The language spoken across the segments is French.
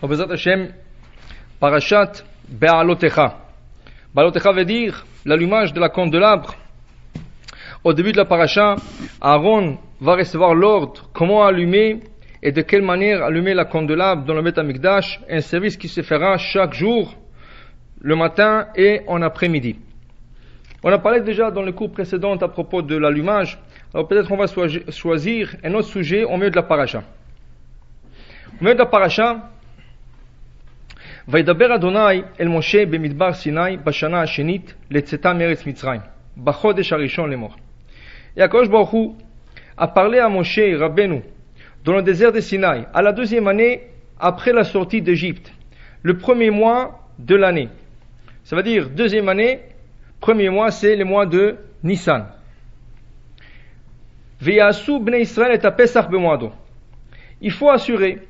Bezrat Hashem, Parashat Be'alotecha. Be'alotecha veut dire l'allumage de la candélabre. Au début de la paracha, Aaron va recevoir l'ordre comment allumer et de quelle manière allumer la candélabre dans le Beth Amikdash, un service qui se fera chaque jour, le matin et en après-midi. On a parlé déjà dans le cours précédent à propos de l'allumage, alors peut-être on va choisir un autre sujet au milieu de la paracha. Au milieu de la paracha, וידבר אדוני אל משה במדבר סיני בשנה השנית לצאתם מארץ מצרים בחודש הראשון לאמור. Et Akadosh Baruch Hu a parlé à Moshe Rabbeinu dans le désert de Sinaï à la deuxième année après la sortie d'Égypte, le premier mois de l'année. Ça veut dire deuxième année, premier mois c'est le mois de Nissan. Veyasu bnei Israël et Pesach bemoado. Il faut assurer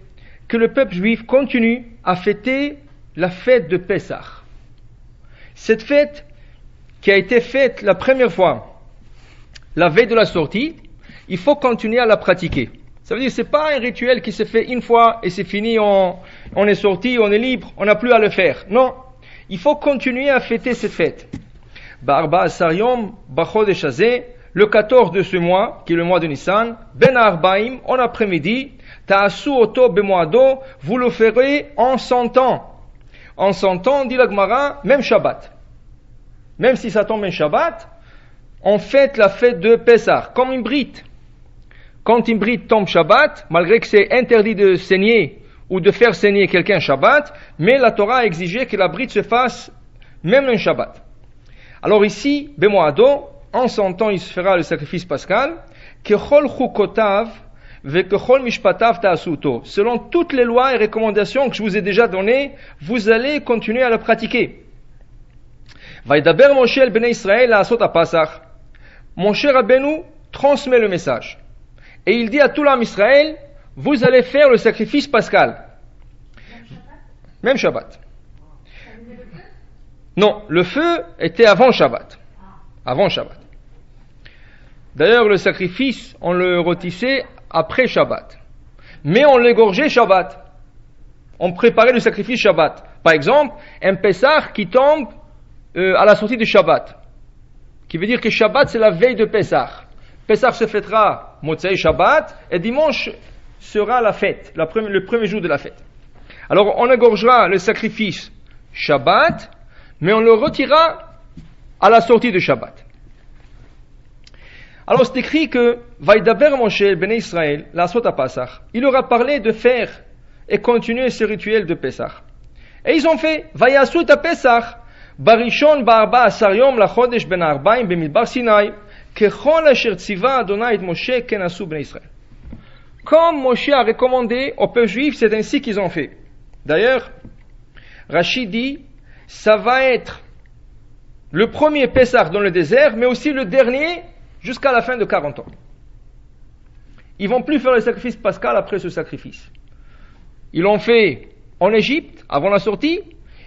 que le peuple juif continue à fêter la fête de Pessah. Cette fête qui a été faite la première fois, la veille de la sortie, il faut continuer à la pratiquer. Ça veut dire que ce n'est pas un rituel qui se fait une fois et c'est fini, on est sorti, on est libre, on n'a plus à le faire. Non, il faut continuer à fêter cette fête. Ba'arba asar-yom b'chodesh hazeh, le 14 de ce mois, qui est le mois de Nissan, ben arba'im, en après-midi, ta'asu oto bemoado, vous le ferez en 100 ans. En 100 ans, dit la Gemara, même Shabbat. Même si ça tombe un Shabbat, on fête la fête de Pessah, comme une brite. Quand une brite tombe Shabbat, malgré que c'est interdit de saigner ou de faire saigner quelqu'un Shabbat, mais la Torah a exigé que la brite se fasse même un Shabbat. Alors ici, Bemoado, en 100 ans, il se fera le sacrifice pascal, Kechol chukotav, vekechol mishpatav ta'asuto. Selon toutes les lois et recommandations que je vous ai déjà données, vous allez continuer à le pratiquer. Vaidaber Moshe el bnei Israël la'asot ha'pasach. Moshe Rabbeinu transmet le message. Et il dit à tout l'âme Israël, vous allez faire le sacrifice pascal. Même Shabbat. Non, le feu était avant Shabbat. Avant Shabbat. D'ailleurs, le sacrifice, on le rôtissait après Shabbat. Mais on l'égorgeait Shabbat. On préparait le sacrifice Shabbat. Par exemple, un Pessah qui tombe à la sortie du Shabbat. Qui veut dire que Shabbat, c'est la veille de Pessah. Pessah se fêtera Motzei Shabbat et dimanche sera la fête, le premier jour de la fête. Alors, on égorgera le sacrifice Shabbat, mais on le retirera à la sortie de Shabbat. Alors c'est écrit que Vaidaber Moshe ben Israël, la Sota Pesach, il leur a parlé de faire et continuer ce rituel de Pesach. Et ils ont fait Vayasu ta Pesach, Barishon Ba'arba Asar Yom Lachodesh Ben Arbaim Bemidbar Sinai, Kechol Asher Tziva Adonai et Moshe Kenasu Ben Israël. Comme Moshe a recommandé au peuple juif, c'est ainsi qu'ils ont fait. D'ailleurs, Rachid dit, ça va être le premier Pesach dans le désert, mais aussi le dernier jusqu'à la fin de 40 ans. Ils vont plus faire le sacrifice pascal après ce sacrifice. Ils l'ont fait en Égypte, avant la sortie.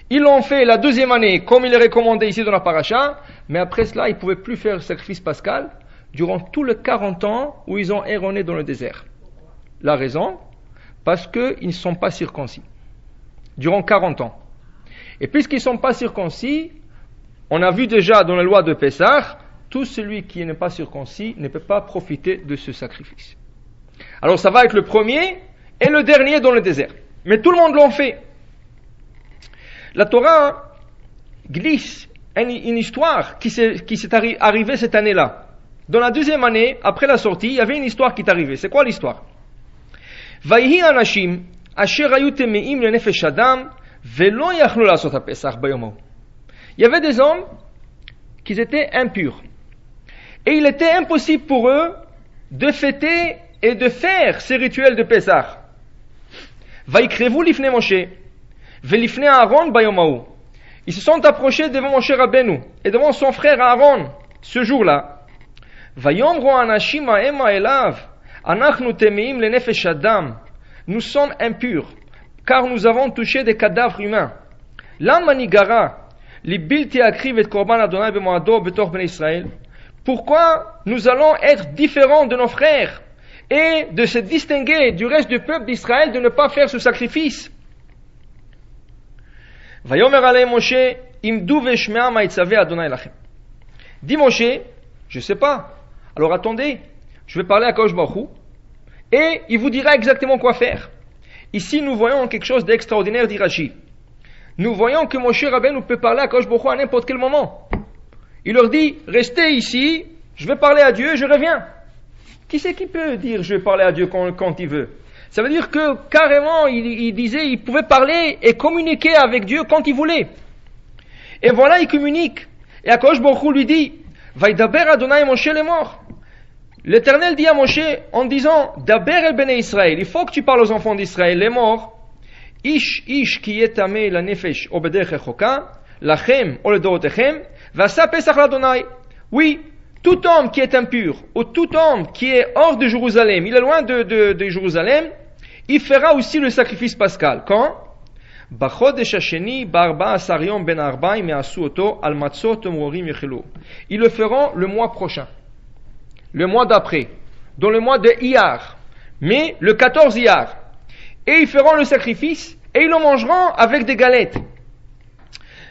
Ils l'ont fait la deuxième année, comme il est recommandé ici dans la paracha. Mais après cela, ils ne pouvaient plus faire le sacrifice pascal durant tous les 40 ans où ils ont erroné dans le désert. La raison, parce qu'ils ne sont pas circoncis. Durant 40 ans. Et puisqu'ils ne sont pas circoncis, on a vu déjà dans la loi de Pessah, tout celui qui n'est pas circoncis ne peut pas profiter de ce sacrifice. Alors ça va être le premier et le dernier dans le désert. Mais tout le monde l'a fait. La Torah glisse une histoire qui s'est arrivée cette année-là. Dans la deuxième année, après la sortie, il y avait une histoire qui est arrivée. C'est quoi l'histoire? Vayhi anashim asher hayu temeim lenefesh adam velo yachlu la'asot ha'pesach bayom ha'u. Il y avait des hommes qui étaient impurs. Et il était impossible pour eux de fêter et de faire ces rituels de Pessah. Vaikrevu lifne Moshe, velifne Aaron bayom ha'u. Ils se sont approchés devant Moshe Rabbeinu et devant son frère Aaron ce jour-là. Vayomru anashim ha'ema elav, anachnu temeim lenefesh adam. Nous sommes impurs, car nous avons touché des cadavres humains. Lama nigara, li bilti akriv et korban Adonai bemoado betor ben Israël. Pourquoi nous allons être différents de nos frères et de se distinguer du reste du peuple d'Israël de ne pas faire ce sacrifice. Vayomer alei Moshe, imdu veshmea ma yitzaveh Adonai lachem. Dit Moshe, je sais pas. Alors attendez, je vais parler à Kadosh Baruch Hu, et il vous dira exactement quoi faire. Ici, nous voyons quelque chose d'extraordinaire, dit Rashi. Nous voyons que Moshe Rabbeinu peut parler à Kadosh Baruch Hu à n'importe quel moment. Il leur dit, restez ici, je vais parler à Dieu, je reviens. Qui c'est qui peut dire je vais parler à Dieu quand il veut? Ça veut dire que carrément, il disait, il pouvait parler et communiquer avec Dieu quand il voulait. Et voilà, il communique. Et Akadosh Baruch Hu lui dit, Vaidaber Adonai Moshe les morts. L'Éternel dit à Moshe en disant, Daber el Bnei Israël, il faut que tu parles aux enfants d'Israël, les morts. Ish ki yetameh la nefesh obedech echoka, lachem o ledorotechem, vasa pesach l'Adonai. Oui, tout homme qui est impur, ou tout homme qui est hors de Jérusalem, il est loin de Jérusalem, il fera aussi le sacrifice pascal. Quand? Bachodesh hasheni barba asar yom ben arba'im me'asu oto al matzot u'morim yechelu. Ils le feront le mois prochain, le mois d'après, dans le mois de Iyar, mais le 14 Iyar. Et ils feront le sacrifice, et ils le mangeront avec des galettes.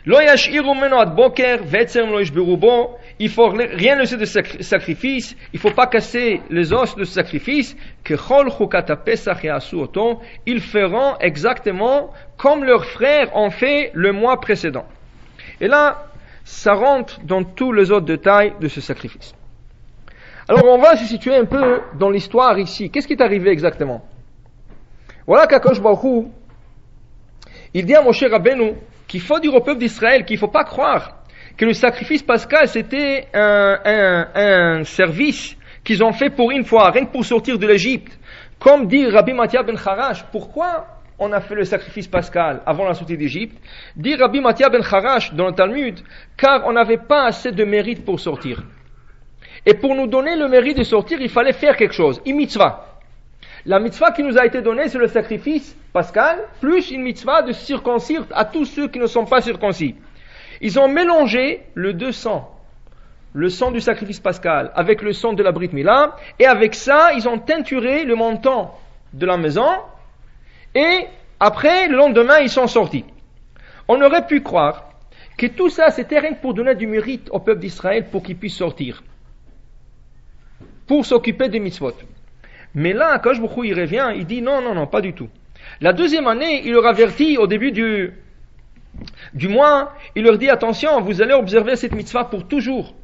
Lo yash'iru meno ad boker ve'etzem lo yishberu bo. Il faut rien laisser de sacrifice, il faut pas casser les os de sacrifice, que chol chukat pesach ya'asu oto, ils feront exactement comme leurs frères ont fait le mois précédent. Et là, ça rentre dans tous les autres détails de ce sacrifice. Alors on va se situer un peu dans l'histoire ici. Qu'est-ce qui est arrivé exactement? Voilà qu'Akadosh Baruch Hu, il dit à Moshe Rabbeinu qu'il faut dire au peuple d'Israël qu'il ne faut pas croire que le sacrifice pascal c'était un service qu'ils ont fait pour une fois, rien que pour sortir de l'Égypte. Comme dit Rabbi Mathia ben Harash, pourquoi on a fait le sacrifice pascal avant la sortie d'Égypte? Dit Rabbi Mathia ben Harash dans le Talmud, car on n'avait pas assez de mérite pour sortir. Et pour nous donner le mérite de sortir, il fallait faire quelque chose, une mitzvah. La mitzvah qui nous a été donnée, c'est le sacrifice pascal, plus une mitzvah de circoncire à tous ceux qui ne sont pas circoncis. Ils ont mélangé le deux sangs, le sang du sacrifice pascal avec le sang de la Brit Mila, et avec ça, ils ont teinturé le montant de la maison, et après, le lendemain, ils sont sortis. On aurait pu croire que tout ça, c'était rien que pour donner du mérite au peuple d'Israël pour qu'il puisse sortir, pour s'occuper des mitzvot. Mais là, quand je il revient, il dit non, pas du tout. La deuxième année, il leur avertit au début du mois, il leur dit attention, vous allez observer cette mitzvah pour toujours.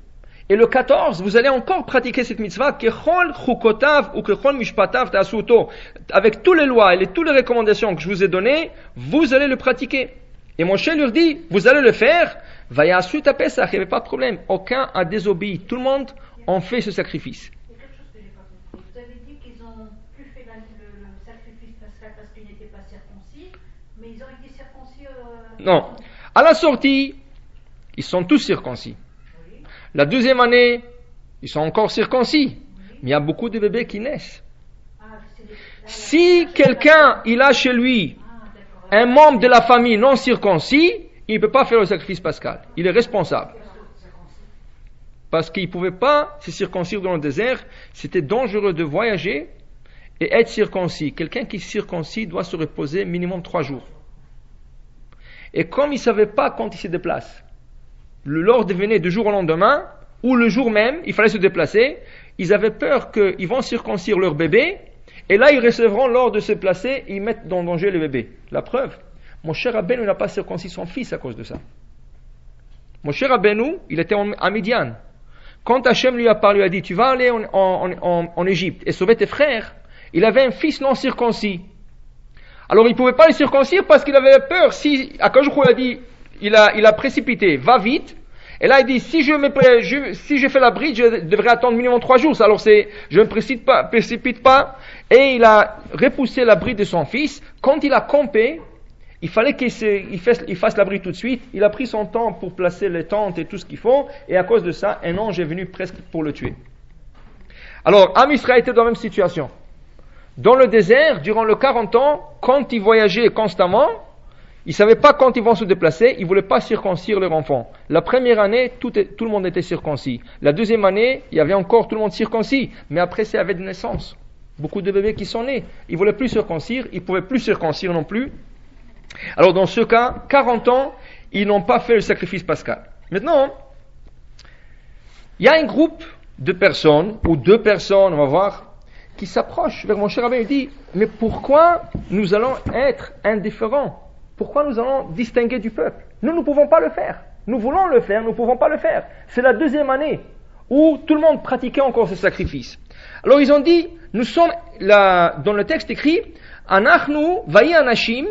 Et le 14, vous allez encore pratiquer cette mitzvah, kechol chukotav ou kechol mishpatav ta'asuto. Avec toutes les lois et toutes les recommandations que je vous ai données, vous allez le pratiquer. Et Moshe leur dit, vous allez le faire, vayasu ta Pesach, il n'y avait pas de problème. Aucun a désobéi. Tout le monde en fait ce sacrifice. Vous avez dit qu'ils ont plus fait le sacrifice pascal parce qu'ils n'étaient pas circoncis, mais ils ont été circoncis. Non. À la sortie, ils sont tous circoncis. Oui. La deuxième année, ils sont encore circoncis. Oui. Mais il y a beaucoup de bébés qui naissent. Si quelqu'un, il a chez lui un membre de la famille non circoncis, il ne peut pas faire le sacrifice pascal. Il est responsable. Parce qu'il ne pouvait pas se circoncire dans le désert. C'était dangereux de voyager et être circoncis. Quelqu'un qui est circoncis doit se reposer minimum 3 jours. Et comme ils ne savaient pas quand il se déplace, l'ordre venait du jour au lendemain, ou le jour même, il fallait se déplacer, ils avaient peur qu'ils vont circoncire leur bébé, et là ils recevront l'ordre de se placer, et ils mettent en danger le bébé. La preuve, Moshe Rabbeinu n'a pas circoncis son fils à cause de ça. Moshe Rabbeinu, il était à Midian. Quand Hachem lui a parlé, il a dit, tu vas aller en Égypte et sauver tes frères, il avait un fils non circoncis. Alors il ne pouvait pas le circoncire parce qu'il avait peur. Si Akadosh Baruch Hu a dit, il a précipité, va vite. Et là il dit, si je fais la bride, je devrais attendre minimum 3 jours. Alors je ne me précipite pas. Et il a repoussé la bride de son fils. Quand il a campé, il fallait qu'il fasse la bride tout de suite. Il a pris son temps pour placer les tentes et tout ce qu'il faut. Et à cause de ça, un ange est venu presque pour le tuer. Alors, Am Israël était dans la même situation. Dans le désert, durant les 40 ans, quand ils voyageaient constamment, ils ne savaient pas quand ils vont se déplacer, ils ne voulaient pas circoncire leur enfant. La première année, tout le monde était circoncis. La deuxième année, il y avait encore tout le monde circoncis, mais après c'est avec naissance. Beaucoup de bébés qui sont nés. Ils ne voulaient plus circoncire, ils ne pouvaient plus circoncire non plus. Alors dans ce cas, 40 ans, ils n'ont pas fait le sacrifice pascal. Maintenant, il y a un groupe de personnes, ou 2 personnes, on va voir, qui s'approchent vers Moshe Rabbeinu et dit, mais pourquoi nous allons être indifférents? Pourquoi nous allons distinguer du peuple? Nous ne pouvons pas le faire. Nous voulons le faire, nous ne pouvons pas le faire. C'est la 2e année où tout le monde pratiquait encore ce sacrifice. Alors ils ont dit, nous sommes là, dans le texte écrit, Anachnu vayi anashim,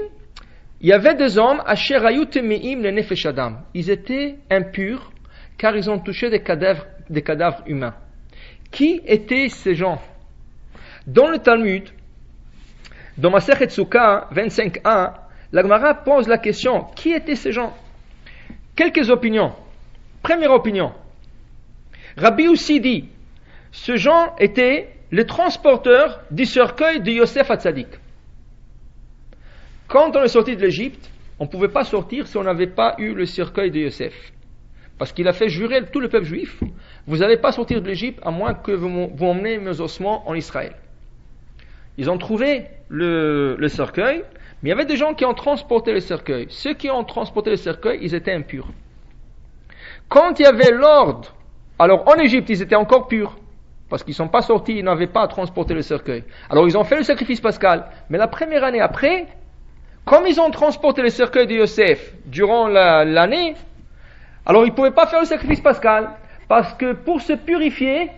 il y avait des hommes, asher hayu temeim le nefesh adam. Ils étaient impurs car ils ont touché des cadavres humains. Qui étaient ces gens? Dans le Talmud, dans Masechet Sukkah 25a, la Gemara pose la question, qui étaient ces gens? Quelques opinions. Première opinion. Rabbi Ussi dit, ce gens étaient les transporteurs du cercueil de Yosef Hatzadik. Quand on est sorti de l'Égypte, on ne pouvait pas sortir si on n'avait pas eu le cercueil de Yosef. Parce qu'il a fait jurer tout le peuple juif, vous n'allez pas sortir de l'Égypte à moins que vous emmenez mes ossements en Israël. Ils ont trouvé le cercueil, mais il y avait des gens qui ont transporté le cercueil. Ceux qui ont transporté le cercueil, ils étaient impurs. Quand il y avait l'ordre, alors en Égypte, ils étaient encore purs, parce qu'ils ne sont pas sortis, ils n'avaient pas à transporter le cercueil. Alors ils ont fait le sacrifice pascal, mais la première année après, comme ils ont transporté le cercueil de Yosef durant l'année, alors ils ne pouvaient pas faire le sacrifice pascal, parce que pour se purifier,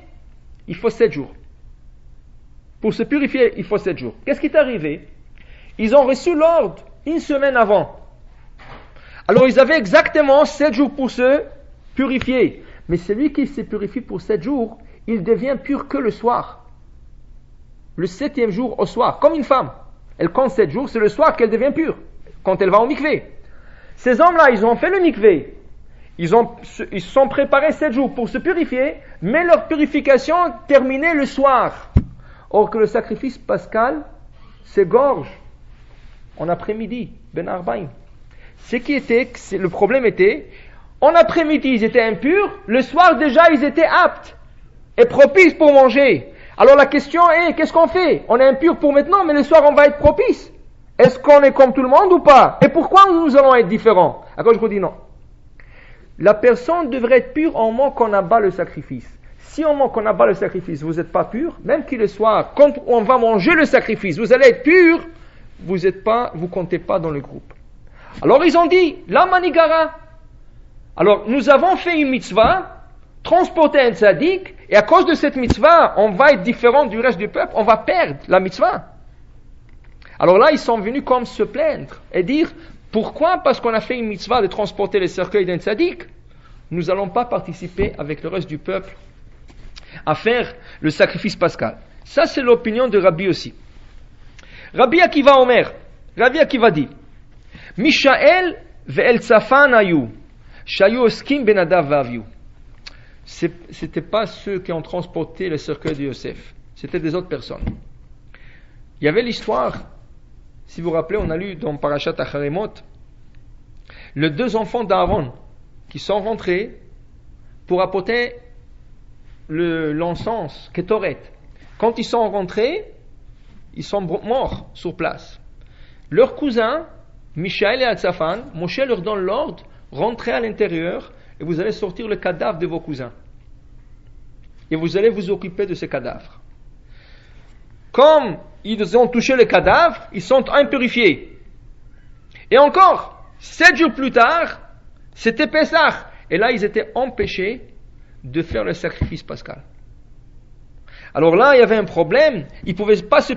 il faut 7 jours. Pour se purifier, il faut 7 jours. Qu'est-ce qui est arrivé? Ils ont reçu l'ordre 1 semaine avant. Alors ils avaient exactement 7 jours pour se purifier. Mais celui qui se purifie pour 7 jours, il devient pur que le soir. Le 7e jour au soir, comme une femme. Elle compte 7 jours, c'est le soir qu'elle devient pure, quand elle va au mikvé. Ces hommes-là, ils ont fait le mikvé. Ils se sont préparés 7 jours pour se purifier, mais leur purification terminait le soir. Or que le sacrifice pascal s'égorge en après-midi, ben arbaïm. Le problème était, en après-midi ils étaient impurs, le soir déjà ils étaient aptes et propices pour manger. Alors la question est, qu'est-ce qu'on fait? On est impur pour maintenant, mais le soir on va être propice. Est-ce qu'on est comme tout le monde ou pas? Et pourquoi nous allons être différents? Alors je vous dis non. La personne devrait être pure au moment qu'on abat le sacrifice. Si au moment qu'on abat le sacrifice, vous n'êtes pas pur, même qu'il le soit, quand on va manger le sacrifice, vous allez être pur, vous ne comptez pas dans le groupe. Alors ils ont dit, la manigara. Alors nous avons fait une mitzvah, transporter un tzaddik, et à cause de cette mitzvah, on va être différent du reste du peuple, on va perdre la mitzvah. Alors là, ils sont venus comme se plaindre et dire, pourquoi? Parce qu'on a fait une mitzvah de transporter les cercueils d'un tzaddik, nous n'allons pas participer avec le reste du peuple à faire le sacrifice pascal. Ça, c'est l'opinion de Rabbi aussi. Rabbi Akiva Omer, Rabbi Akiva dit, Mishaël ve'el tzafan ayu, shayu oskim benadav v'aviu. C'était pas ceux qui ont transporté le cercueil de Yosef, c'était des autres personnes. Il y avait l'histoire, si vous vous rappelez, on a lu dans Parashat Acharemot, les 2 enfants d'Aaron qui sont rentrés pour apporter l'encens, Ketoret. Quand ils sont rentrés, ils sont morts sur place. Leurs cousins, Mishaël et Atzafan, Moshe leur donne l'ordre, rentrez à l'intérieur et vous allez sortir le cadavre de vos cousins. Et vous allez vous occuper de ces cadavres. Comme ils ont touché le cadavre, ils sont impurifiés. Et encore, 7 jours plus tard, c'était Pessah. Et là, ils étaient empêchés de faire le sacrifice pascal. Alors là, il y avait un problème, ils ne pouvaient pas se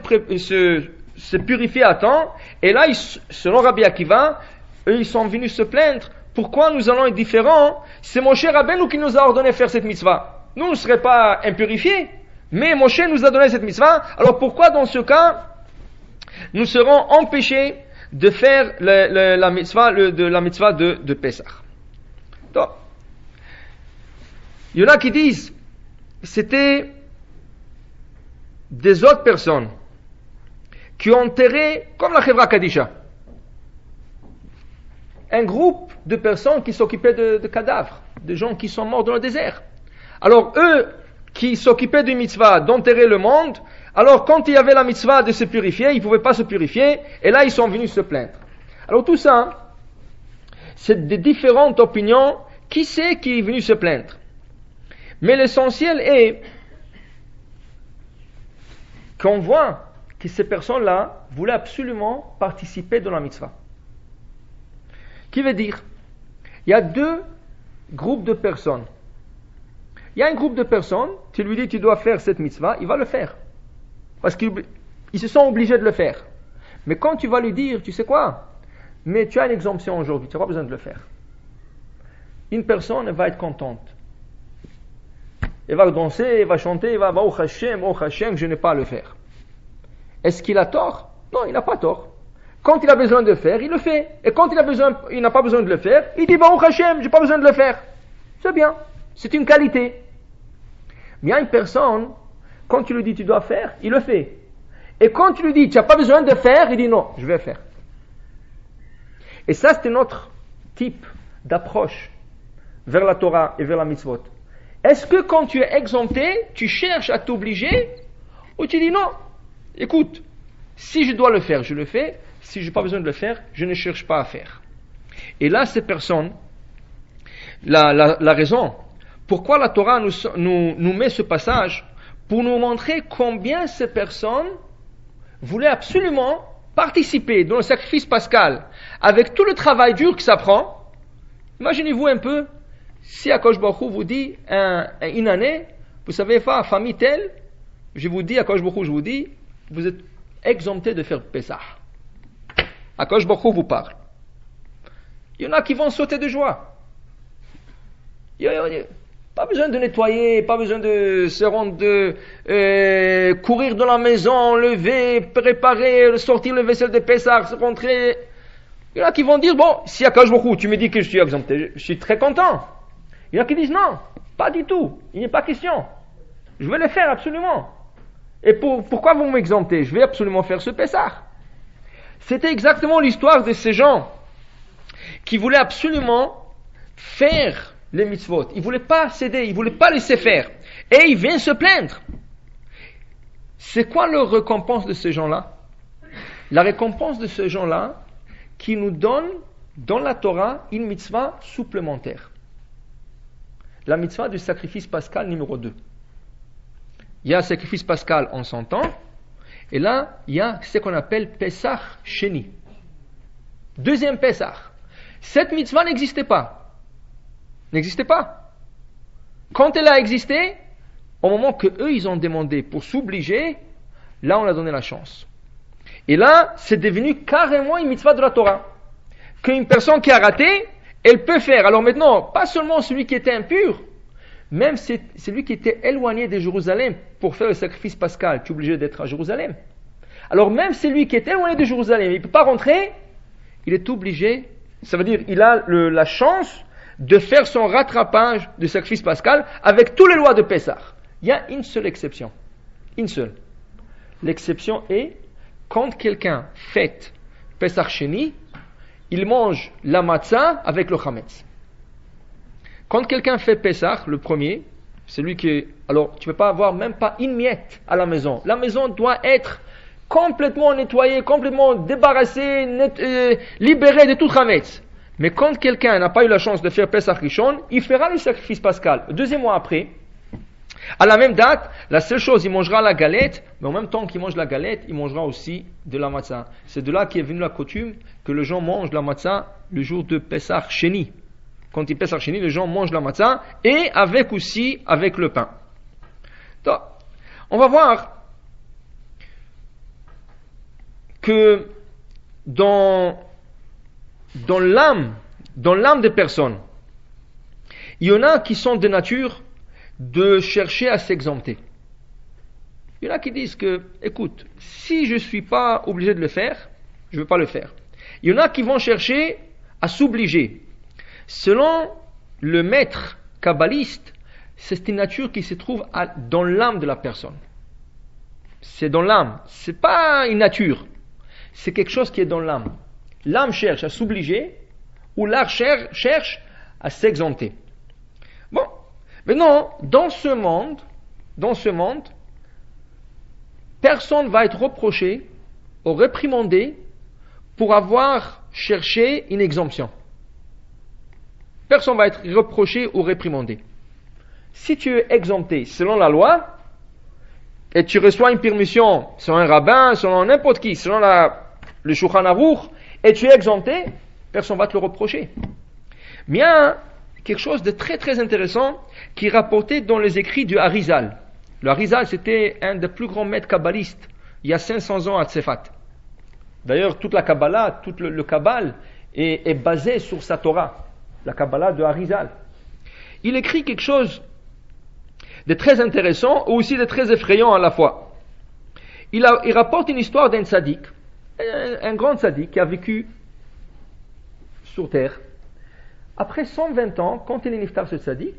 purifier à temps, et là, selon Rabbi Akiva, eux, ils sont venus se plaindre, pourquoi nous allons être différents? C'est Moshe Rabbeinu qui nous a ordonné de faire cette mitzvah. Nous ne serions pas impurifiés, mais Moshe nous a donné cette mitzvah, alors pourquoi dans ce cas, nous serons empêchés de faire la mitzvah de Pessah? Donc, il y en a qui disent, c'était des autres personnes qui ont enterré, comme la Chevra Kadisha, un groupe de personnes qui s'occupaient de cadavres, de gens qui sont morts dans le désert. Alors eux, qui s'occupaient du mitzvah d'enterrer le monde, Alors, quand il y avait la mitzvah de se purifier, ils ne pouvaient pas se purifier, et là, ils sont venus se plaindre. Alors, tout ça, c'est des différentes opinions. Qui c'est qui est venu se plaindre? Mais l'essentiel est qu'on voit que ces personnes-là voulaient absolument participer dans la mitzvah. Qui veut dire, il y a deux groupes de personnes. Il y a un groupe de personnes, tu lui dis tu dois faire cette mitzvah, il va le faire. Parce qu'ils se sont obligés de le faire. Mais quand tu vas lui dire, tu sais quoi, mais tu as une exemption aujourd'hui, tu n'as pas besoin de le faire. Une personne, elle va être contente. Elle va danser, elle va chanter, elle va oh Hashem, je n'ai pas à le faire. Est-ce qu'il a tort? Non, il n'a pas tort. Quand il a besoin de le faire, il le fait. Et quand il n'a pas besoin de le faire, il dit oh Hashem, je n'ai pas besoin de le faire. C'est bien, c'est une qualité. Mais il y a une personne, quand tu lui dis tu dois faire, il le fait. Et quand tu lui dis tu n'as pas besoin de faire, il dit non, je vais faire. Et ça, c'était notre type d'approche vers la Torah et vers la mitzvot. Est-ce que quand tu es exempté, tu cherches à t'obliger, ou tu dis non, écoute, si je dois le faire, je le fais, si je n'ai pas besoin de le faire, je ne cherche pas à faire. Et là, ces personnes, la raison, pourquoi la Torah nous met ce passage, pour nous montrer combien ces personnes voulaient absolument participer dans le sacrifice pascal, avec tout le travail dur que ça prend. Imaginez-vous un peu, si Akadosh Baruch Hu vous dit une année, vous savez, famille telle, je vous dis, Akadosh Baruch Hu, je vous dis, vous êtes exempté de faire Pessah. Akadosh Baruch Hu vous parle. Il y en a qui vont sauter de joie. Pas besoin de nettoyer, pas besoin de se rendre, courir dans la maison, lever, préparer, sortir le vaisselle de Pessah, se rentrer. Il y en a qui vont dire, bon, si Akadosh Baruch Hu, tu me dis que je suis exempté, je suis très content. Il y en a qui disent, non, pas du tout, il n'est pas question. Je vais le faire absolument. Et pourquoi vous m'exemptez? Je vais absolument faire ce Pessah. C'était exactement l'histoire de ces gens qui voulaient absolument faire les mitzvot. Ils ne voulaient pas céder, ils ne voulaient pas laisser faire. Et ils viennent se plaindre. C'est quoi leur récompense de ces gens-là? La récompense de ces gens-là qui nous donne dans la Torah une mitzvah supplémentaire. La mitzvah du sacrifice pascal numéro 2. Il y a un sacrifice pascal en 100 ans, et là, il y a ce qu'on appelle Pesach Sheni. Deuxième Pesach. Cette mitzvah n'existait pas. N'existait pas. Quand elle a existé, au moment que eux ils ont demandé pour s'obliger, là on a donné la chance. Et là, c'est devenu carrément une mitzvah de la Torah. Qu'une personne qui a raté, elle peut faire. Alors maintenant, pas seulement celui qui était impur, même celui qui était éloigné de Jérusalem pour faire le sacrifice pascal, tu es obligé d'être à Jérusalem. Alors même celui qui est éloigné de Jérusalem, il ne peut pas rentrer, il est obligé, ça veut dire il a la chance de faire son rattrapage du sacrifice pascal avec toutes les lois de Pessah. Il y a une seule exception. Une seule. L'exception est quand quelqu'un fête Pesach Sheni, il mange la matzah avec le chametz. Quand quelqu'un fait Pessah, le premier, c'est lui qui... Alors, tu ne peux pas avoir même pas une miette à la maison. La maison doit être complètement nettoyée, complètement débarrassée, libérée de tout chametz. Mais quand quelqu'un n'a pas eu la chance de faire Pesach Rishon, il fera le sacrifice pascal. Le deuxième mois après, à la même date, la seule chose, il mangera la galette, mais en même temps qu'il mange la galette, il mangera aussi de la matzah. C'est de là qu'est venue la coutume que les gens mangent la matzah le jour de Pesach Sheni. Quand il Pesach Sheni, les gens mangent la matzah et avec le pain. Donc, on va voir que dans l'âme des personnes, il y en a qui sont de nature de chercher à s'exempter. Il y en a qui disent que, écoute, si je ne suis pas obligé de le faire, je ne veux pas le faire. Il y en a qui vont chercher à s'obliger. Selon le maître kabbaliste, c'est une nature qui se trouve dans l'âme de la personne. C'est dans l'âme. C'est pas une nature. C'est quelque chose qui est dans l'âme. L'âme cherche à s'obliger ou l'âme cherche à s'exempter. Bon, maintenant, dans ce monde, personne ne va être reproché ou réprimandé pour avoir cherché une exemption. Personne ne va être reproché ou réprimandé. Si tu es exempté selon la loi, et tu reçois une permission selon un rabbin, selon n'importe qui, selon le Shulchan Aruch, et tu es exempté, personne ne va te le reprocher. Mais il y a quelque chose de très très intéressant qui est rapporté dans les écrits du Harizal. Le Harizal, c'était un des plus grands maîtres kabbalistes, il y a 500 ans à Tzefat. D'ailleurs, toute la Kabbalah, tout le Kabbal est basé sur sa Torah, la Kabbalah de Harizal. Il écrit quelque chose de très intéressant ou aussi de très effrayant à la fois. Il rapporte une histoire d'un tzaddik, un grand tzaddik qui a vécu sur terre. Après 120 ans, quand il est niftar ce tzaddik,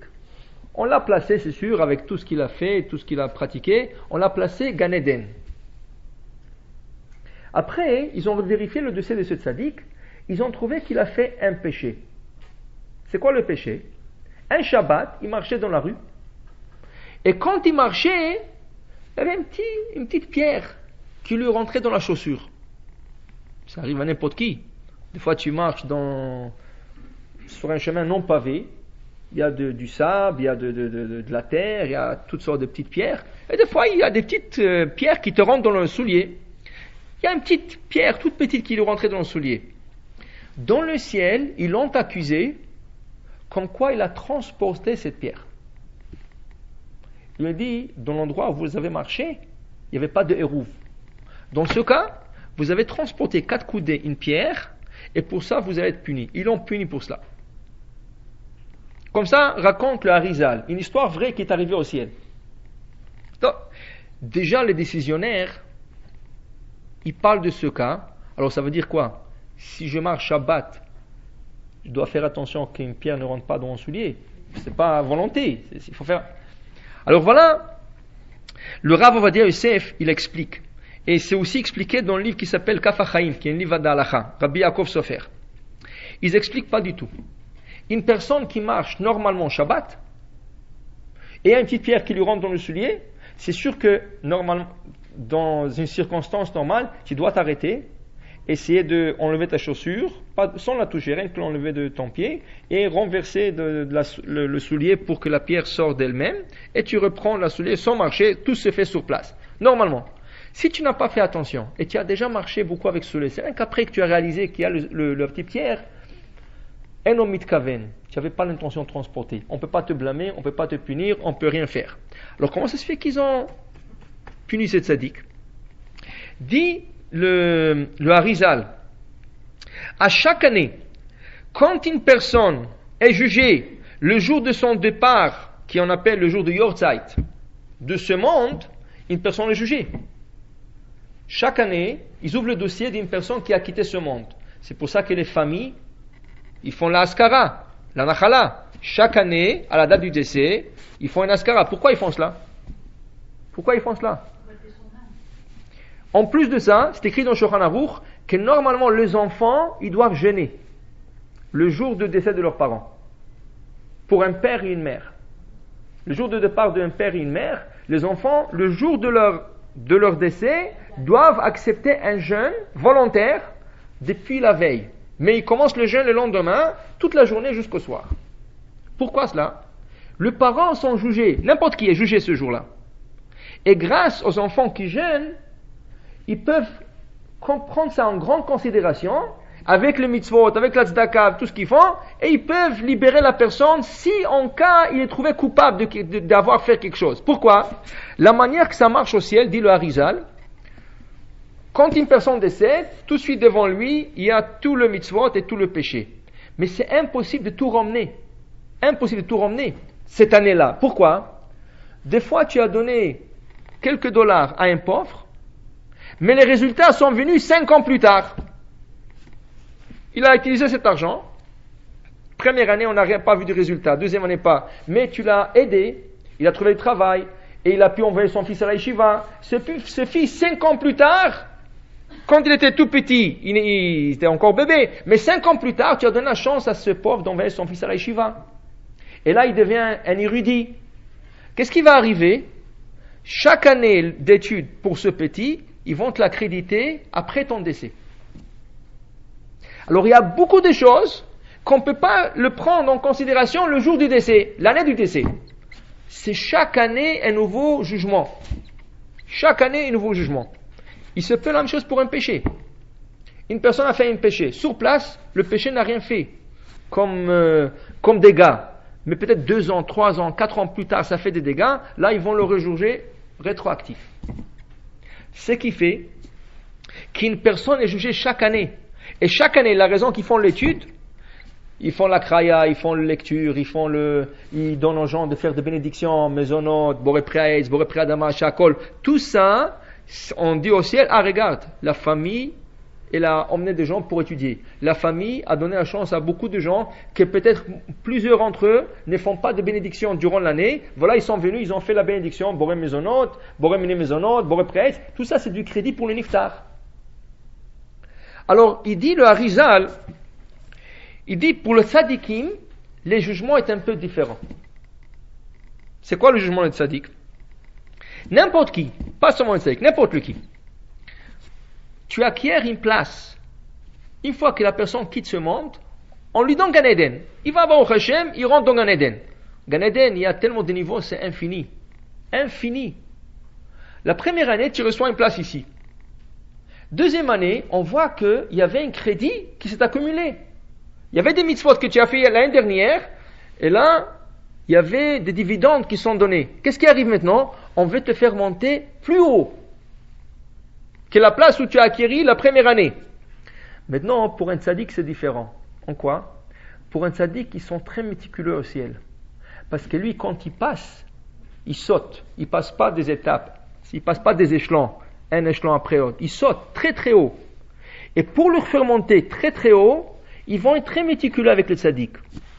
on l'a placé, c'est sûr, avec tout ce qu'il a fait, tout ce qu'il a pratiqué, on l'a placé Gan Eden. Après, ils ont vérifié le dossier de ce tzaddik, ils ont trouvé qu'il a fait un péché. C'est quoi le péché? Un Shabbat, il marchait dans la rue, et quand il marchait, il y avait une petite pierre qui lui rentrait dans la chaussure. Ça arrive à n'importe qui. Des fois, tu marches sur un chemin non pavé, il y a du sable, il y a de la terre, il y a toutes sortes de petites pierres. Et des fois, il y a des petites pierres qui te rentrent dans le soulier. Il y a une petite pierre toute petite qui lui rentrait dans le soulier. Dans le ciel, ils l'ont accusé comme quoi il a transporté cette pierre. Il lui a dit, dans l'endroit où vous avez marché, il n'y avait pas de hérouve. Dans ce cas, vous avez transporté 4 coudées une pierre, et pour ça, vous allez être puni. Ils l'ont puni pour cela. Comme ça, raconte le Harizal, une histoire vraie qui est arrivée au ciel. Donc, déjà, les décisionnaires, ils parlent de ce cas. Alors, ça veut dire quoi? Si je marche Shabbat, je dois faire attention qu'une pierre ne rentre pas dans mon soulier. C'est pas à volonté. Il faut faire... Alors voilà, le Rav Ovadia Yosef, il explique. Et c'est aussi expliqué dans le livre qui s'appelle Kaf HaChaim, qui est un livre d'Halacha, Rabbi Yaakov Sofer. Ils n'expliquent pas du tout. Une personne qui marche normalement Shabbat, et a une petite pierre qui lui rentre dans le soulier, c'est sûr que normalement, dans une circonstance normale, tu dois t'arrêter, essayer d'enlever ta chaussure, sans la toucher, rien que l'enlever de ton pied, et renverser le soulier pour que la pierre sorte d'elle-même, et tu reprends la soulier sans marcher, tout se fait sur place. Normalement. Si tu n'as pas fait attention, et tu as déjà marché beaucoup avec ce soulier, c'est rien qu'après que tu as réalisé qu'il y a la petite pierre, un homme mitkaven, tu n'avais pas l'intention de transporter. On ne peut pas te blâmer, on ne peut pas te punir, on ne peut rien faire. Alors comment ça se fait qu'ils ont puni cette tzaddik? Dit le Harizal, à chaque année, quand une personne est jugée le jour de son départ, qui on appelle le jour de Yortzeit, de ce monde, une personne est jugée. Chaque année, ils ouvrent le dossier d'une personne qui a quitté ce monde. C'est pour ça que les familles, ils font la askara, la nachala. Chaque année, à la date du décès, ils font une askara. Pourquoi ils font cela? En plus de ça, c'est écrit dans Shulchan Aruch que normalement les enfants, ils doivent jeûner le jour de décès de leurs parents. Pour un père et une mère. Le jour de départ d'un père et une mère, les enfants, le jour de leur décès, doivent accepter un jeûne volontaire depuis la veille. Mais ils commencent le jeûne le lendemain, toute la journée jusqu'au soir. Pourquoi cela? Les parents sont jugés, n'importe qui est jugé ce jour-là. Et grâce aux enfants qui jeûnent, ils peuvent prendre ça en grande considération, avec le mitzvot, avec la tzedaka, tout ce qu'ils font, et ils peuvent libérer la personne si en cas il est trouvé coupable d'avoir fait quelque chose. Pourquoi? La manière que ça marche au ciel, dit le Harizal, quand une personne décède, tout de suite devant lui, il y a tout le mitzvot et tout le péché. Mais c'est impossible de tout ramener. Impossible de tout ramener cette année-là. Pourquoi? Des fois, tu as donné quelques dollars à un pauvre, mais les résultats sont venus 5 ans plus tard. Il a utilisé cet argent. Première année, on n'a pas vu de résultat. Deuxième année, pas. Mais tu l'as aidé. Il a trouvé le travail. Et il a pu envoyer son fils à la yeshiva. Ce fils, 5 ans plus tard, quand il était tout petit, il était encore bébé. Mais 5 ans plus tard, tu as donné la chance à ce pauvre d'envoyer son fils à la yeshiva. Et là, il devient un érudit. Qu'est-ce qui va arriver? chaque année d'études pour ce petit, ils vont te l'accréditer après ton décès. Alors il y a beaucoup de choses qu'on ne peut pas le prendre en considération le jour du décès, l'année du décès. C'est chaque année un nouveau jugement. Chaque année un nouveau jugement. Il se fait la même chose pour un péché. Une personne a fait un péché. Sur place, le péché n'a rien fait comme dégâts. Mais peut-être 2 ans, 3 ans, 4 ans plus tard, ça fait des dégâts. Là, ils vont le rejuger rétroactif. Ce qui fait qu'une personne est jugée chaque année. Et chaque année, la raison qu'ils font l'étude, ils font la kraya, ils font la lecture, ils donnent aux gens de faire des bénédictions, maisonot, boré praetz, boré pradama, shakol. Tout ça, on dit au ciel, regarde, la famille, elle a emmené des gens pour étudier. La famille a donné la chance à beaucoup de gens que peut-être plusieurs d'entre eux ne font pas de bénédiction durant l'année. Voilà, ils sont venus, ils ont fait la bénédiction, boré maisonot, boré mine maisonot, boré praetz. Tout ça, c'est du crédit pour le niftar. Alors, il dit le Harizal, il dit pour le tzadikim, les jugements est un peu différents. C'est quoi le jugement du tzadik? N'importe qui, pas seulement le tzadik, n'importe qui. Tu acquiers une place. Une fois que la personne quitte ce monde, on lui donne Gan Eden. Il va au Hashem, il rentre dans Gan Eden. Gan Eden, il y a tellement de niveaux, c'est infini. Infini. La première année, tu reçois une place ici. Deuxième année, on voit qu'il y avait un crédit qui s'est accumulé. Il y avait des mitzvot que tu as fait l'année dernière, et là, il y avait des dividendes qui sont donnés. Qu'est-ce qui arrive maintenant? On veut te faire monter plus haut que la place où tu as acquis la première année. Maintenant, pour un tzaddik, c'est différent. En quoi? Pour un tzaddik, ils sont très méticuleux au ciel. Parce que lui, quand il passe, il saute. Il ne passe pas des étapes. Il ne passe pas des échelons. Un échelon après l'autre. Il saute très très haut. Et pour le faire monter très très haut, ils vont être très méticuleux avec le tzaddik.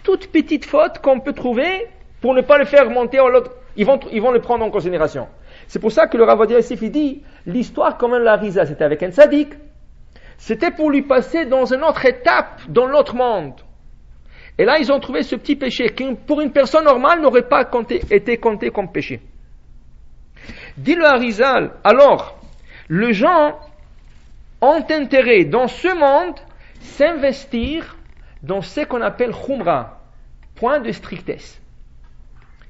Toute petite faute qu'on peut trouver, pour ne pas le faire monter en l'autre, ils vont le prendre en considération. C'est pour ça que le Rav Ovadia Yosef dit, l'histoire comme un Larisa, c'était avec un tzaddik. C'était pour lui passer dans une autre étape, dans l'autre monde. Et là, ils ont trouvé ce petit péché qui, pour une personne normale, n'aurait pas été compté comme péché. Dit le Harizal, alors, les gens ont intérêt dans ce monde s'investir dans ce qu'on appelle khumra, point de strictesse.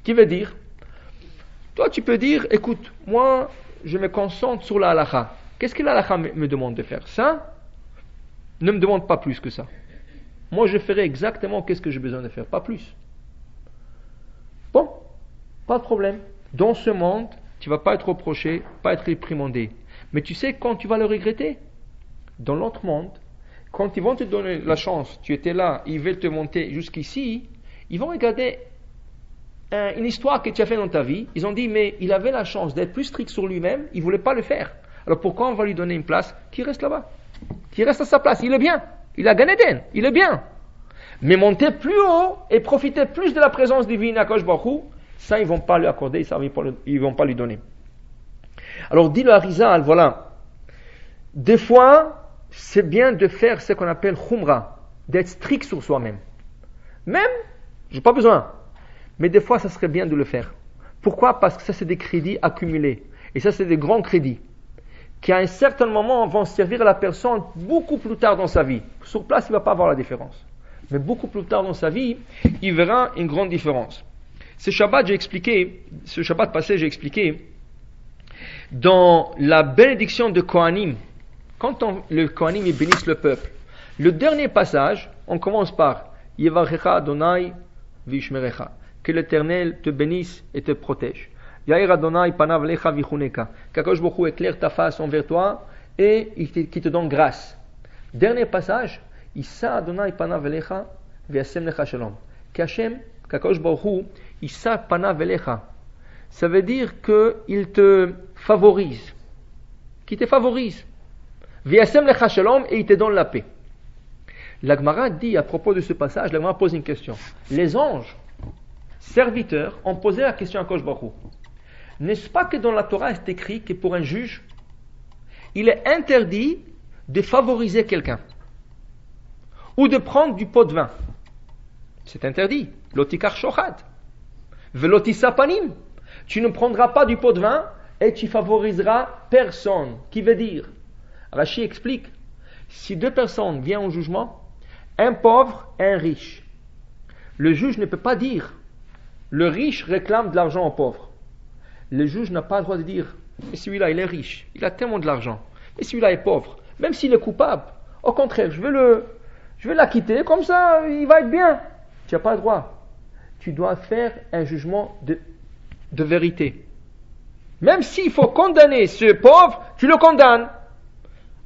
Qui veut dire, toi tu peux dire, écoute, moi je me concentre sur la halakha. Qu'est-ce que la halakha me demande de faire? Ça, ne me demande pas plus que ça. Moi je ferai exactement qu'est-ce que j'ai besoin de faire, pas plus. Bon, pas de problème. Dans ce monde, tu ne vas pas être reproché, pas être réprimandé. Mais tu sais quand tu vas le regretter? Dans l'autre monde, quand ils vont te donner la chance, tu étais là, ils veulent te monter jusqu'ici, ils vont regarder une histoire que tu as fait dans ta vie. Ils ont dit, mais il avait la chance d'être plus strict sur lui-même, il ne voulait pas le faire. Alors pourquoi on va lui donner une place? Qui reste là-bas, qui reste à sa place, il est bien, il a Gan Eden, il est bien. Mais monter plus haut et profiter plus de la présence divine à Kosh Baruch Hu, ça ils ne vont pas lui accorder, ça ils ne vont pas lui donner. Alors dit le Harizal, voilà, des fois, c'est bien de faire ce qu'on appelle khumra, d'être strict sur soi-même. Même, j'ai pas besoin. Mais des fois, ça serait bien de le faire. Pourquoi? Parce que ça, c'est des crédits accumulés. Et ça, c'est des grands crédits qui, à un certain moment, vont servir à la personne beaucoup plus tard dans sa vie. Sur place, il ne va pas voir la différence. Mais beaucoup plus tard dans sa vie, il verra une grande différence. Ce Shabbat passé, j'ai expliqué, dans la bénédiction de Kohanim, quand le Kohanim bénissent le peuple, le dernier passage, on commence par Yevarecha Adonai vishmerecha, que l'Éternel te bénisse et te protège. Yair Adonai panav lecha vichuneka, qu'Akadosh Baruch Hu éclaire ta face envers toi et qui te donne grâce. Dernier passage, Issa Adonai panav lecha v'yasem lecha shalom, qu'Akadosh Baruch Hu Issa panav lecha, ça veut dire qu'il te favorise, qu'il te favorise. V'yasem lecha shalom, et il te donne la paix. La Gemara dit à propos de ce passage, la Gemara pose une question. Les anges, serviteurs, ont posé la question à Kosh Baruch Hu. N'est-ce pas que dans la Torah est écrit que pour un juge, il est interdit de favoriser quelqu'un ou de prendre du pot de vin? C'est interdit. Lotikar shochad. Velotisa panim. Tu ne prendras pas du pot de vin et tu favoriseras personne. Qui veut dire, Rashi explique, si deux personnes viennent au jugement, un pauvre et un riche, le juge ne peut pas dire, le riche réclame de l'argent au pauvre. Le juge n'a pas le droit de dire, mais celui-là il est riche, il a tellement de l'argent, mais celui-là est pauvre, même s'il est coupable. Au contraire, je vais l'acquitter, comme ça il va être bien. Tu n'as pas le droit. Tu dois faire un jugement de vérité. Même s'il faut condamner ce pauvre, tu le condamnes.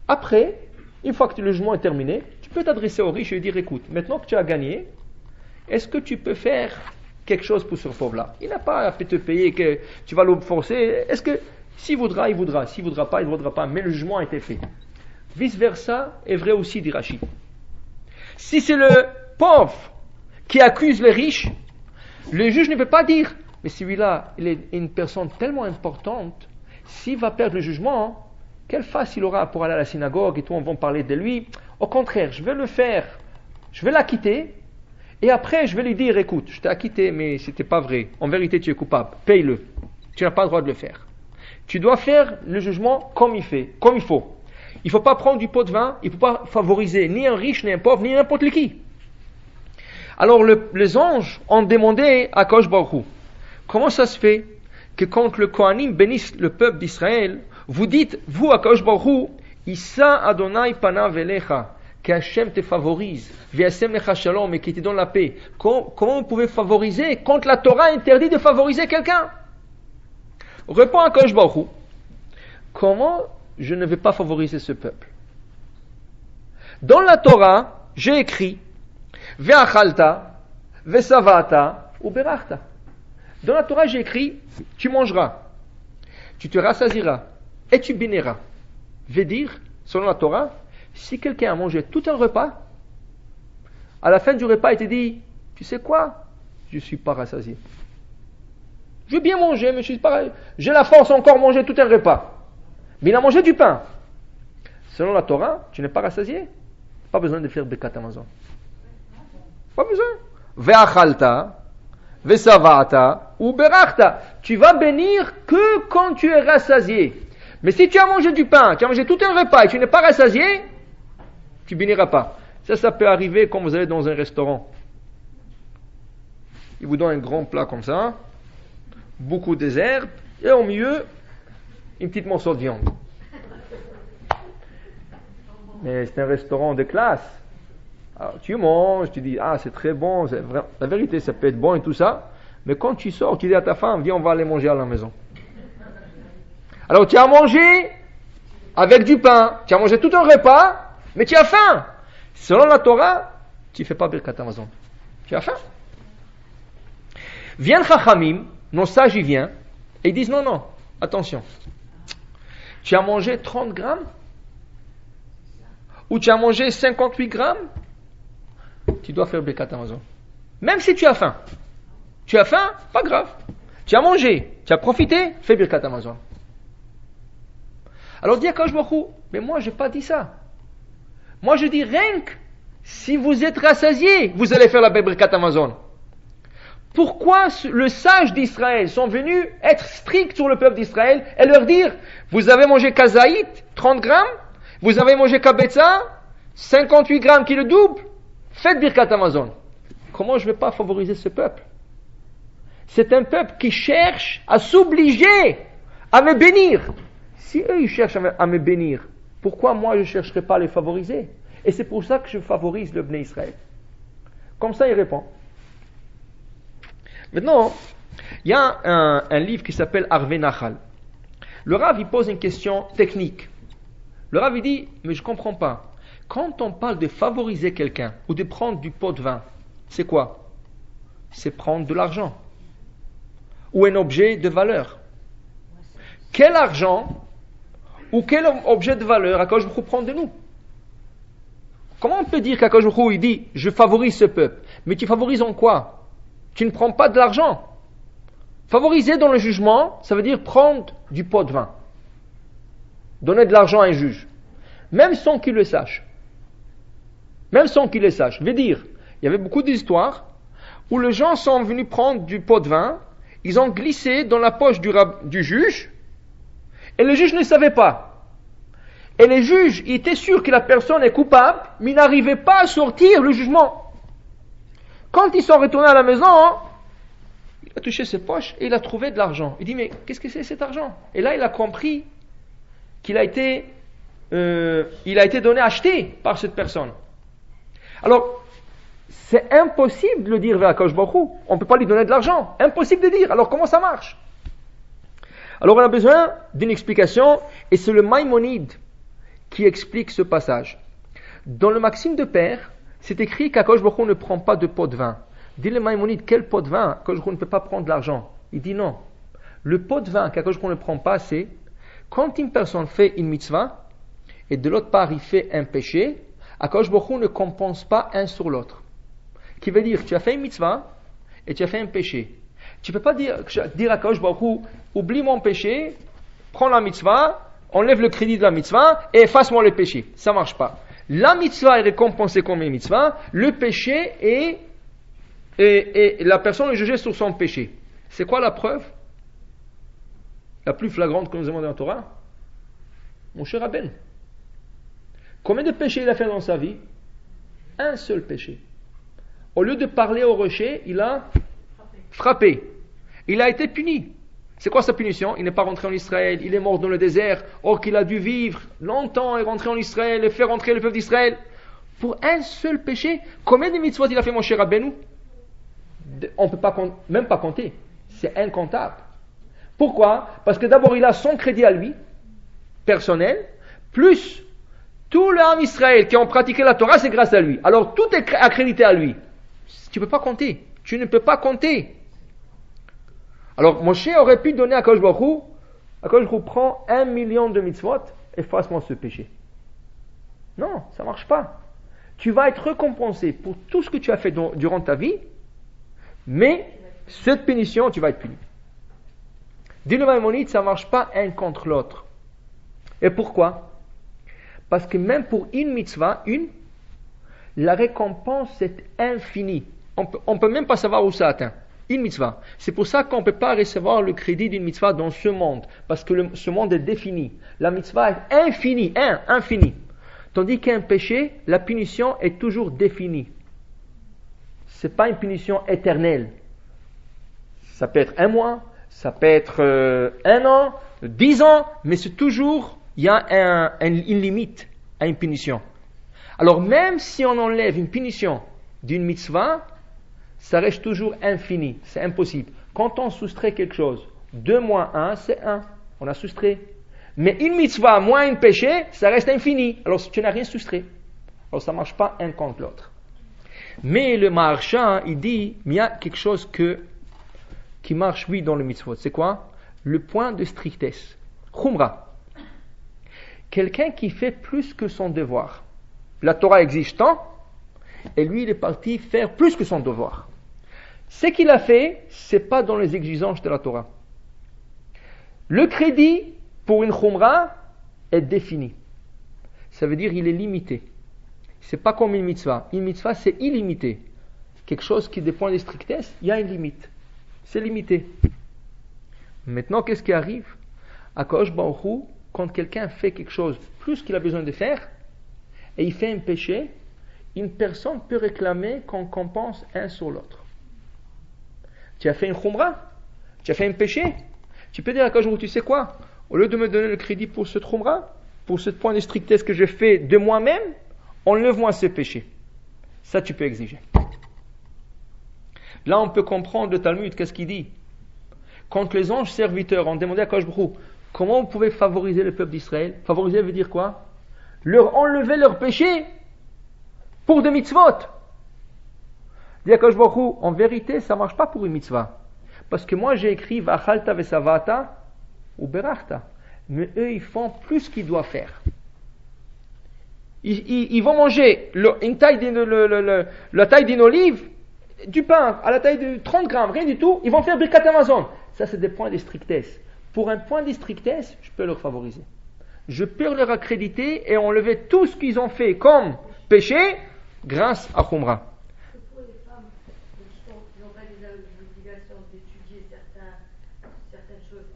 Après, une fois que le jugement est terminé, tu peux t'adresser au riche et lui dire, écoute, maintenant que tu as gagné, est-ce que tu peux faire quelque chose pour ce pauvre-là? Il n'a pas à te payer, que tu vas le forcer. Est-ce que, s'il voudra, il voudra. S'il ne voudra pas, il ne voudra pas. Mais le jugement a été fait. Vice-versa est vrai aussi, dit Rashi. Si c'est le pauvre qui accuse les riches, le juge ne peut pas dire, mais celui-là, il est une personne tellement importante, s'il va perdre le jugement, quelle face il aura pour aller à la synagogue et tout, on va parler de lui. Au contraire, je vais le faire, je vais l'acquitter, et après je vais lui dire, écoute, je t'ai acquitté, mais c'était pas vrai, en vérité tu es coupable, paye-le, tu n'as pas le droit de le faire. Tu dois faire le jugement comme il faut. Il ne faut pas prendre du pot de vin, il ne faut pas favoriser ni un riche, ni un pauvre, ni n'importe qui. Alors les anges ont demandé à Akadosh Baruch Hu, comment ça se fait que quand le Kohanim bénisse le peuple d'Israël, vous dites, vous Akadosh Baruch Hu, Issa Adonai panav elecha, que Hachem te favorise, V'yasem lecha shalom, et qu'il te donne la paix. Comment vous pouvez favoriser quand la Torah interdit de favoriser quelqu'un? Répond Akadosh Baruch Hu, comment je ne vais pas favoriser ce peuple? Dans la Torah, j'ai écrit Ve'achalta, ve'savata, ou berachta. Dans la Torah, j'ai écrit tu mangeras, tu te rassasieras et tu béniras. Veut dire, selon la Torah, si quelqu'un a mangé tout un repas, à la fin du repas, il te dit, tu sais quoi? Je ne suis pas rassasié. Je veux bien manger, mais j'ai la force encore manger tout un repas. Mais il a mangé du pain. Selon la Torah, tu n'es pas rassasié. Pas besoin de faire Birkat Hamazon. Pas besoin. Ve'achalta, ve'savata, ou berachta. Tu vas bénir que quand tu es rassasié. Mais si tu as mangé du pain, tu as mangé tout un repas et tu n'es pas rassasié, tu béniras pas. Ça peut arriver quand vous allez dans un restaurant. Ils vous donnent un grand plat comme ça, beaucoup de herbes, et au milieu, une petite morceau de viande. Mais c'est un restaurant de classe. Alors, tu manges, tu dis, c'est très bon, c'est vrai. La vérité, ça peut être bon et tout ça, mais quand tu sors, tu dis à ta femme, viens, on va aller manger à la maison. Alors, tu as mangé avec du pain, tu as mangé tout un repas, mais tu as faim. Selon la Torah, tu ne fais pas Birkat Hamazon. Tu as faim. Viennent Chachamim, nos sages, ils viennent, et ils disent, non, attention. Tu as mangé 30 grammes, ou tu as mangé 58 grammes, tu dois faire Birkat Hamazon. Même si tu as faim. Tu as faim, pas grave. Tu as mangé, tu as profité, fais Birkat Hamazon. Alors dis à Akadosh Baruch Hu, mais moi je n'ai pas dit ça. Moi je dis rien que si vous êtes rassasiés, vous allez faire la Birkat Hamazon. Pourquoi les sages d'Israël sont venus être stricts sur le peuple d'Israël et leur dire, vous avez mangé kazaït, 30 grammes, vous avez mangé kabetza, 58 grammes qui est le double, faites Birkat Hamazon. Comment je ne vais pas favoriser ce peuple? C'est un peuple qui cherche à s'obliger à me bénir. Si eux ils cherchent à me bénir, pourquoi moi je ne chercherai pas à les favoriser? Et c'est pour ça que je favorise le Bnei Israël. Comme ça il répond. Maintenant, il y a un livre qui s'appelle Arve Nachal. Le Rav il pose une question technique. Le Rav il dit, mais je ne comprends pas. Quand on parle de favoriser quelqu'un ou de prendre du pot de vin, c'est quoi? C'est prendre de l'argent ou un objet de valeur. Quel argent ou quel objet de valeur Akadosh Baruch Hu prend de nous? Comment on peut dire qu'Akadosh Baruch Hu il dit je favorise ce peuple, mais tu favorises en quoi? Tu ne prends pas de l'argent. Favoriser dans le jugement, ça veut dire prendre du pot de vin, donner de l'argent à un juge, même sans qu'il le sache. Même sans qu'il le sache. Veut dire, il y avait beaucoup d'histoires où les gens sont venus prendre du pot de vin, ils ont glissé dans la poche du juge, Et le juge ne savait pas. Et les juges étaient sûrs que la personne est coupable, mais ils n'arrivaient pas à sortir le jugement. Quand ils sont retournés à la maison, il a touché ses poches et il a trouvé de l'argent. Il dit, mais qu'est-ce que c'est cet argent? Et là, il a compris qu'il a été donné, acheté par cette personne. Alors, c'est impossible de le dire vers Akadosh Baruch Hu. On ne peut pas lui donner de l'argent. Impossible de dire. Alors, comment ça marche? Alors, on a besoin d'une explication, et c'est le Maïmonide qui explique ce passage. Dans le Maxime de Père, c'est écrit qu'Akadosh Baruch Hu ne prend pas de pot de vin. Dit le Maïmonide, quel pot de vin? Akadosh Baruch Hu ne peut pas prendre de l'argent. Il dit non. Le pot de vin qu'Akadosh Baruch Hu ne prend pas, c'est quand une personne fait une mitzvah, et de l'autre part il fait un péché, Akadosh Baruch Hu ne compense pas un sur l'autre. Qui veut dire, tu as fait une mitzvah, et tu as fait un péché. Tu ne peux pas dire à Akadosh Baruch Hu, oublie mon péché, prends la mitzvah, enlève le crédit de la mitzvah, et efface-moi le péché. Ça ne marche pas. La mitzvah est récompensée comme une mitzvah, le péché est et la personne est jugée sur son péché. C'est quoi la preuve la plus flagrante que nous avons dans la Torah? Mon cher Rabbeinu. Combien de péchés il a fait dans sa vie? Un seul péché. Au lieu de parler au rocher, il a frappé. Il a été puni. C'est quoi sa punition? Il n'est pas rentré en Israël, il est mort dans le désert, or qu'il a dû vivre longtemps et rentrer en Israël et faire rentrer le peuple d'Israël. Pour un seul péché, combien de mitzvot il a fait, mon cher Rabbeinu? On ne peut pas même pas compter. C'est incontable. Pourquoi? Parce que d'abord il a son crédit à lui, personnel, plus tout le Ham Israël qui ont pratiqué la Torah, c'est grâce à lui. Alors tout est accrédité à lui. Tu ne peux pas compter. Tu ne peux pas compter. Alors Moshe aurait pu donner à Akadosh Baruch Hu, Akadosh Baruch Hu prend 1 million de mitzvot, efface-moi ce péché. Non, ça ne marche pas. Tu vas être récompensé pour tout ce que tu as fait durant ta vie, mais cette punition, tu vas être puni. Dit le Maïmonide, ça ne marche pas un contre l'autre. Et pourquoi? Parce que même pour une mitzvah, la récompense est infinie. On ne peut même pas savoir où ça atteint. Une mitzvah. C'est pour ça qu'on ne peut pas recevoir le crédit d'une mitzvah dans ce monde. Parce que ce monde est défini. La mitzvah est infinie. Infinie. Tandis qu'un péché, la punition est toujours définie. Ce n'est pas une punition éternelle. Ça peut être 1 mois, ça peut être 1 an, 10 ans, mais c'est toujours, il y a une limite à une punition. Alors même si on enlève une punition d'une mitzvah, ça reste toujours infini, c'est impossible. Quand on soustrait quelque chose, 2 moins 1, c'est 1, on a soustrait. Mais une mitzvah moins un péché, ça reste infini, alors tu n'as rien soustrait. Alors ça ne marche pas un contre l'autre. Mais le Maharsha, il dit, il y a quelque chose qui marche, oui, dans le mitzvot. C'est quoi? Le point de strictesse. Khumra. Quelqu'un qui fait plus que son devoir. La Torah exige tant, et lui, il est parti faire plus que son devoir. Ce qu'il a fait, c'est pas dans les exigences de la Torah. Le crédit pour une khumra est défini. Ça veut dire il est limité. C'est pas comme une mitzvah. Une mitzvah, c'est illimité. Quelque chose qui, des points de strictesse, il y a une limite. C'est limité. Maintenant, qu'est-ce qui arrive? Akadosh Baruch Hu, quand quelqu'un fait quelque chose plus qu'il a besoin de faire, et il fait un péché, une personne peut réclamer qu'on compense un sur l'autre. Tu as fait une khumra, tu as fait un péché, tu peux dire à Akadosh Baruch Hu, tu sais quoi? Au lieu de me donner le crédit pour cette khumra, pour ce point de strictesse que j'ai fait de moi-même, enlève-moi ce péché. Ça, tu peux exiger. Là, on peut comprendre le Talmud, qu'est-ce qu'il dit? Quand les anges serviteurs ont demandé à Akadosh Baruch Hu, comment vous pouvez favoriser le peuple d'Israël? Favoriser veut dire quoi? Leur enlever leur péché pour des mitzvot. Dit Akadosh Baruch Hu, en vérité, ça ne marche pas pour une mitzvah. Parce que moi, j'ai écrit Vachalta vesavata ou berachta. Mais eux, ils font plus qu'ils doivent faire. Ils vont manger la taille d'une olive, du pain à la taille de 30 grammes, rien du tout. Ils vont faire Birkat Amazon. Ça, c'est des points de strictesse. Pour un point de strictesse, je peux leur favoriser. Je peux leur accréditer et enlever tout ce qu'ils ont fait comme péché grâce à Khumra. Pour les femmes qui n'ont pas l'obligation d'étudier certaines choses,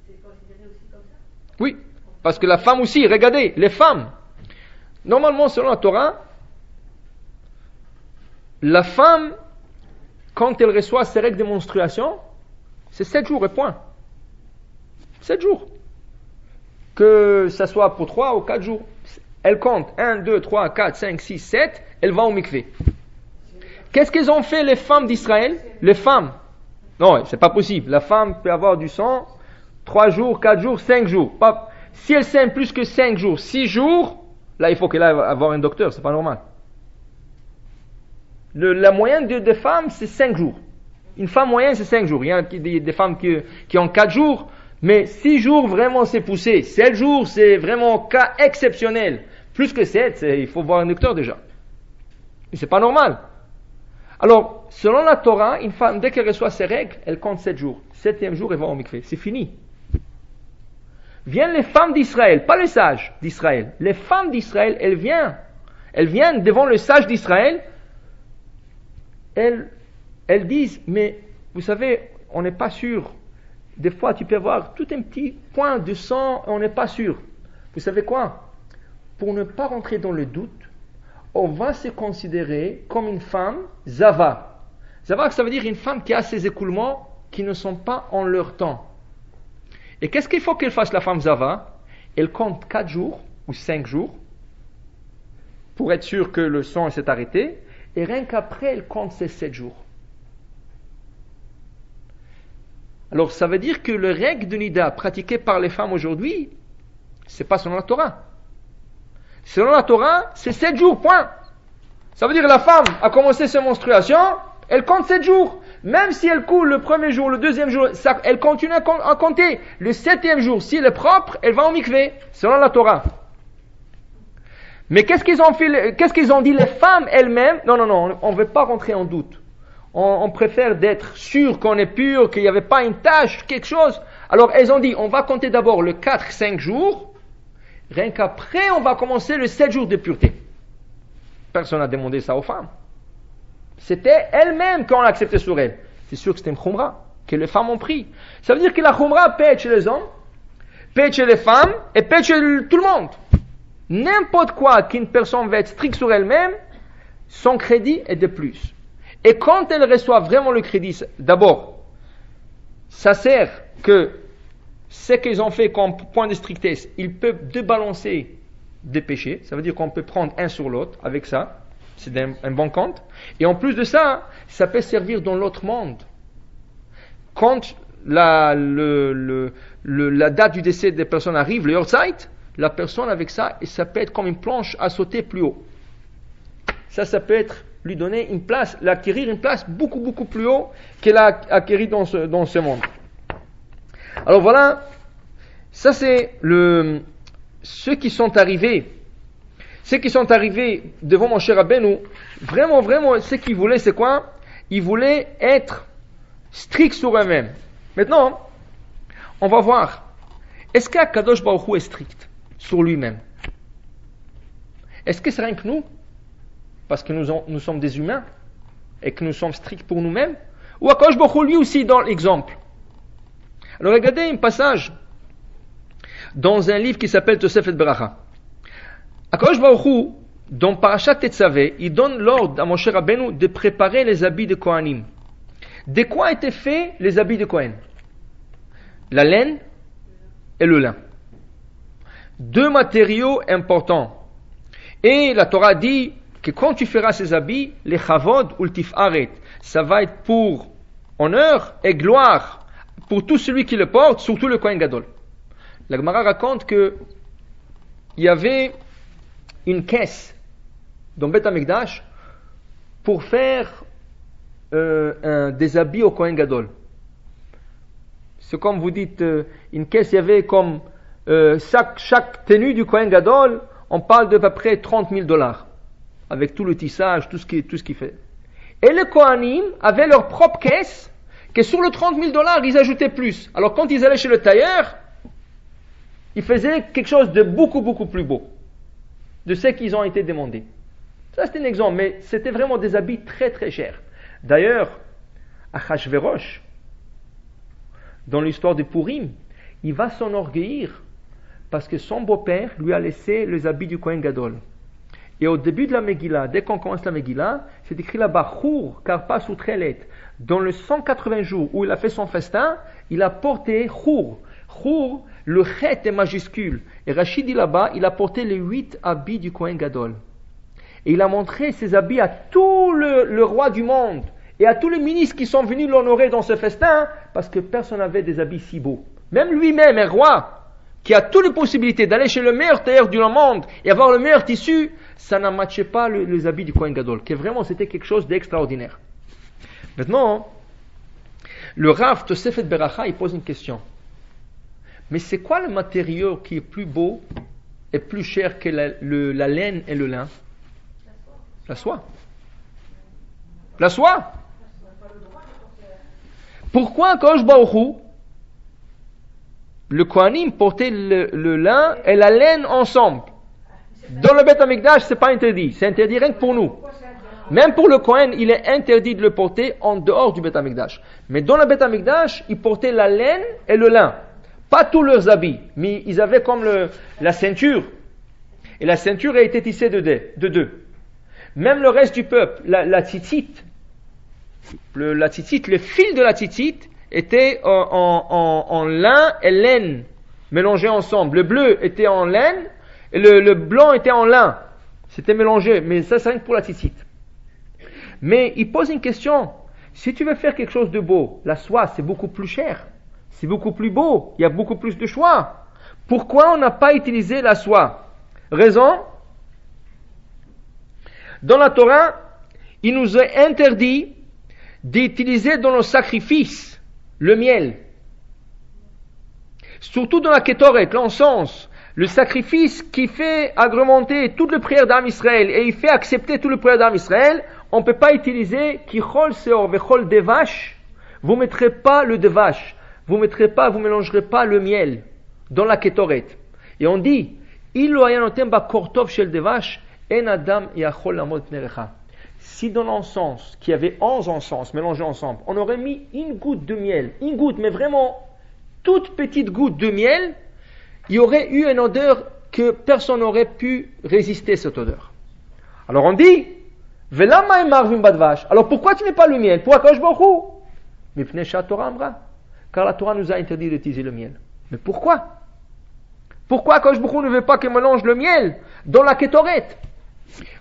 c'est considéré aussi comme ça? Oui, parce que la femme aussi, regardez, les femmes, normalement selon la Torah, la femme, quand elle reçoit ses règles de menstruation, c'est 7 jours et point. 7 jours. Que ça soit pour 3 ou 4 jours. Elle compte 1, 2, 3, 4, 5, 6, 7, elle va au mikvé. Qu'est-ce qu'elles ont fait les femmes d'Israël? Les femmes. Non, c'est pas possible. La femme peut avoir du sang 3 jours, 4 jours, 5 jours. Pas, si elle saigne plus que 5 jours, 6 jours, là il faut qu'elle aille avoir un docteur, c'est pas normal. La moyenne des femmes, c'est 5 jours. Une femme moyenne, c'est 5 jours. Il y a des femmes qui ont 4 jours, mais 6 jours, vraiment, c'est poussé. 7 jours, c'est vraiment cas exceptionnel. Plus que 7, il faut voir un docteur déjà. Et c'est pas normal. Alors, selon la Torah, une femme, dès qu'elle reçoit ses règles, elle compte 7 jours. 7e jour, elle va au mikvé. C'est fini. Viennent les femmes d'Israël, pas les sages d'Israël. Les femmes d'Israël, elles viennent devant le sage d'Israël. Elles disent, mais vous savez, on n'est pas sûr. Des fois, tu peux avoir tout un petit point de sang, on n'est pas sûr. Vous savez quoi? Pour ne pas rentrer dans le doute, on va se considérer comme une femme zava. Zava, ça veut dire une femme qui a ses écoulements qui ne sont pas en leur temps. Et qu'est-ce qu'il faut qu'elle fasse, la femme zava? Elle compte 4 jours ou 5 jours pour être sûre que le sang s'est arrêté. Et rien qu'après, elle compte ses 7 jours. Alors, ça veut dire que le règle de Nida pratiqué par les femmes aujourd'hui, c'est pas selon la Torah. Selon la Torah, c'est 7 jours, point. Ça veut dire que la femme a commencé ses menstruations, elle compte 7 jours. Même si elle coule le premier jour, le deuxième jour, elle continue à compter. Le 7e jour, si elle est propre, elle va au mikvé, selon la Torah. Mais qu'est-ce qu'ils ont dit les femmes elles-mêmes? Non, on ne veut pas rentrer en doute. On préfère d'être sûr qu'on est pur, qu'il n'y avait pas une tache, quelque chose. Alors elles ont dit, on va compter d'abord le 4-5 jours, rien qu'après on va commencer le 7 jours de pureté. Personne n'a demandé ça aux femmes. C'était elles-mêmes qu'on a accepté sur elles. C'est sûr que c'était une khumra, que les femmes ont pris. Ça veut dire que la khumra pète chez les hommes, pète chez les femmes, et pète chez tout le monde. N'importe quoi qu'une personne va être stricte sur elle-même, son crédit est de plus. Et quand elle reçoit vraiment le crédit, d'abord, ça sert que ce qu'ils ont fait comme point de strictesse, ils peuvent débalancer des péchés. Ça veut dire qu'on peut prendre un sur l'autre avec ça. C'est un bon compte. Et en plus de ça, ça peut servir dans l'autre monde. Quand la date du décès des personnes arrive, le Yortzeit, la personne avec ça, ça peut être comme une planche à sauter plus haut. Ça peut être lui donner une place, l'acquérir une place beaucoup, beaucoup plus haut qu'elle a acquérie dans ce monde. Alors voilà, ça c'est ceux qui sont arrivés. Ceux qui sont arrivés devant mon cher Rabbeinu, vraiment, ce qu'ils voulaient, c'est quoi? Ils voulaient être stricts sur eux-mêmes. Maintenant, on va voir. Est-ce qu'Akadosh Baruch Hu est strict sur lui-même? Est-ce que c'est rien que nous? Parce que nous sommes des humains et que nous sommes stricts pour nous-mêmes? Ou Akadosh Baruch Hu lui aussi dans l'exemple? Alors regardez un passage dans un livre qui s'appelle Tosefet Beracha. Akadosh Baruch Hu, dans Parashat Tetzavé, il donne l'ordre à Moshe Rabbeinu de préparer les habits de Kohanim. De quoi étaient faits les habits de Kohen? La laine et le lin. 2 matériaux importants. Et la Torah dit que quand tu feras ces habits, les chavod ou le tifaret, ça va être pour honneur et gloire pour tout celui qui le porte, surtout le Kohen Gadol. La Gemara raconte que il y avait une caisse dans Beth Amikdash pour faire des habits au Kohen Gadol. C'est comme vous dites, une caisse, il y avait comme chaque tenue du Kohen Gadol, on parle de peu près $30,000, avec tout le tissage, tout ce qu'il fait. Et les Kohanim avaient leur propre caisse, que sur le $30,000, ils ajoutaient plus. Alors quand ils allaient chez le tailleur, ils faisaient quelque chose de beaucoup, beaucoup plus beau, de ce qu'ils ont été demandés. Ça c'est un exemple, mais c'était vraiment des habits très très chers. D'ailleurs, Achashverosh, dans l'histoire de Purim, il va s'enorgueillir Parce que son beau-père lui a laissé les habits du Kohen Gadol. Et au début de la Megillah, dès qu'on commence la Megillah, c'est écrit là-bas, Chour, Karpa Soutrelet. Dans le 180 jours où il a fait son festin, il a porté Chour. Chour, le chet est majuscule. Et Rachid dit là-bas, il a porté les 8 habits du Kohen Gadol. Et il a montré ses habits à tout le roi du monde et à tous les ministres qui sont venus l'honorer dans ce festin, parce que personne n'avait des habits si beaux. Même lui-même, un roi, qui a toutes les possibilités d'aller chez le meilleur tailleur du monde et avoir le meilleur tissu, ça n'a matché pas les habits du Kohen Gadol, qui vraiment c'était quelque chose d'extraordinaire. Maintenant, le Rav Tosefet Beracha, il pose une question. Mais c'est quoi le matériau qui est plus beau et plus cher que la laine et le lin? La soie. La soie. Pourquoi Kadosh Baruch Hu, le Kohanim portait le lin et la laine ensemble? Dans le Beth Amikdash, c'est pas interdit. C'est interdit rien que pour nous. Même pour le Kohen, il est interdit de le porter en dehors du Beth Amikdash. Mais dans le Beth Amikdash, ils portaient la laine et le lin. Pas tous leurs habits, mais ils avaient comme la ceinture. Et la ceinture a été tissée de deux. Même le reste du peuple, la tzitzit, le fil de la tzitzit était en lin et laine mélangés ensemble. Le bleu était en laine et le blanc était en lin. C'était mélangé, mais ça c'est rien que pour la tzitzit. Mais il pose une question. Si tu veux faire quelque chose de beau, la soie c'est beaucoup plus cher, c'est beaucoup plus beau, il y a beaucoup plus de choix. Pourquoi on n'a pas utilisé la soie? Raison? Dans la Torah, il nous est interdit d'utiliser dans nos sacrifices le miel. Surtout dans la Kétoret, l'encens, le sacrifice qui fait agrémenter toutes les prières d'Am Israël et il fait accepter toutes les prières d'Am Israël, on ne peut pas utiliser Kichol Seor Vechol Devash. Vous ne mettrez pas le Devash, vous mélangerez pas le miel dans la Kétoret. Et on dit, Ilo ayanotem ba kortov shel Devash, en adam yachol lamod pnerecha. Si dans l'encens, qui avait 11 encens mélangés ensemble, on aurait mis une goutte de miel, une goutte, mais vraiment toute petite goutte de miel, il y aurait eu une odeur que personne n'aurait pu résister à cette odeur. Alors on dit, Velama marvim badvash. Alors pourquoi tu n'es pas le miel? Pourquoi Kadosh Baruch Hu? Mipnei Torah amra. Car la Torah nous a interdit d'utiliser le miel. Mais pourquoi? Pourquoi Kadosh Baruch Hu ne veut pas qu'on mélange le miel dans la Kétoret?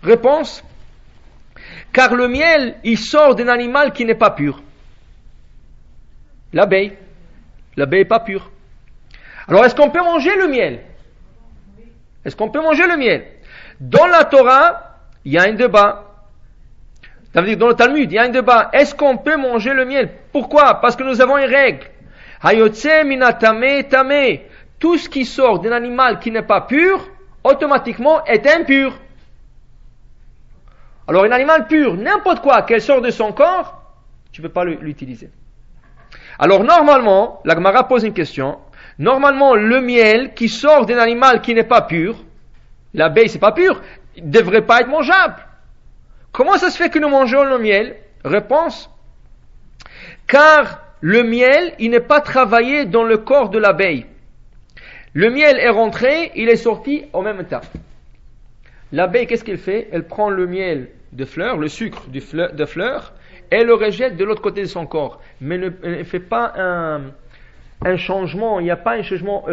Réponse, car le miel, il sort d'un animal qui n'est pas pur. L'abeille. L'abeille n'est pas pure. Alors est-ce qu'on peut manger le miel? Est-ce qu'on peut manger le miel? Dans la Torah, il y a un débat. Ça veut dire dans le Talmud, il y a un débat. Est-ce qu'on peut manger le miel? Pourquoi? Parce que nous avons une règle. Hayotse minatame tame. Tout ce qui sort d'un animal qui n'est pas pur, automatiquement est impur. Alors un animal pur, n'importe quoi, qu'elle sort de son corps, tu ne peux pas l'utiliser. Alors normalement, la Gemara pose une question. Normalement, le miel qui sort d'un animal qui n'est pas pur, l'abeille c'est pas pur, il ne devrait pas être mangeable. Comment ça se fait que nous mangeons le miel? Réponse, car le miel, il n'est pas travaillé dans le corps de l'abeille. Le miel est rentré, il est sorti en même temps. L'abeille, qu'est-ce qu'elle fait? Elle prend le miel de fleurs, le sucre de fleurs, et le rejette de l'autre côté de son corps. Mais ne fait pas un changement, il n'y a pas un changement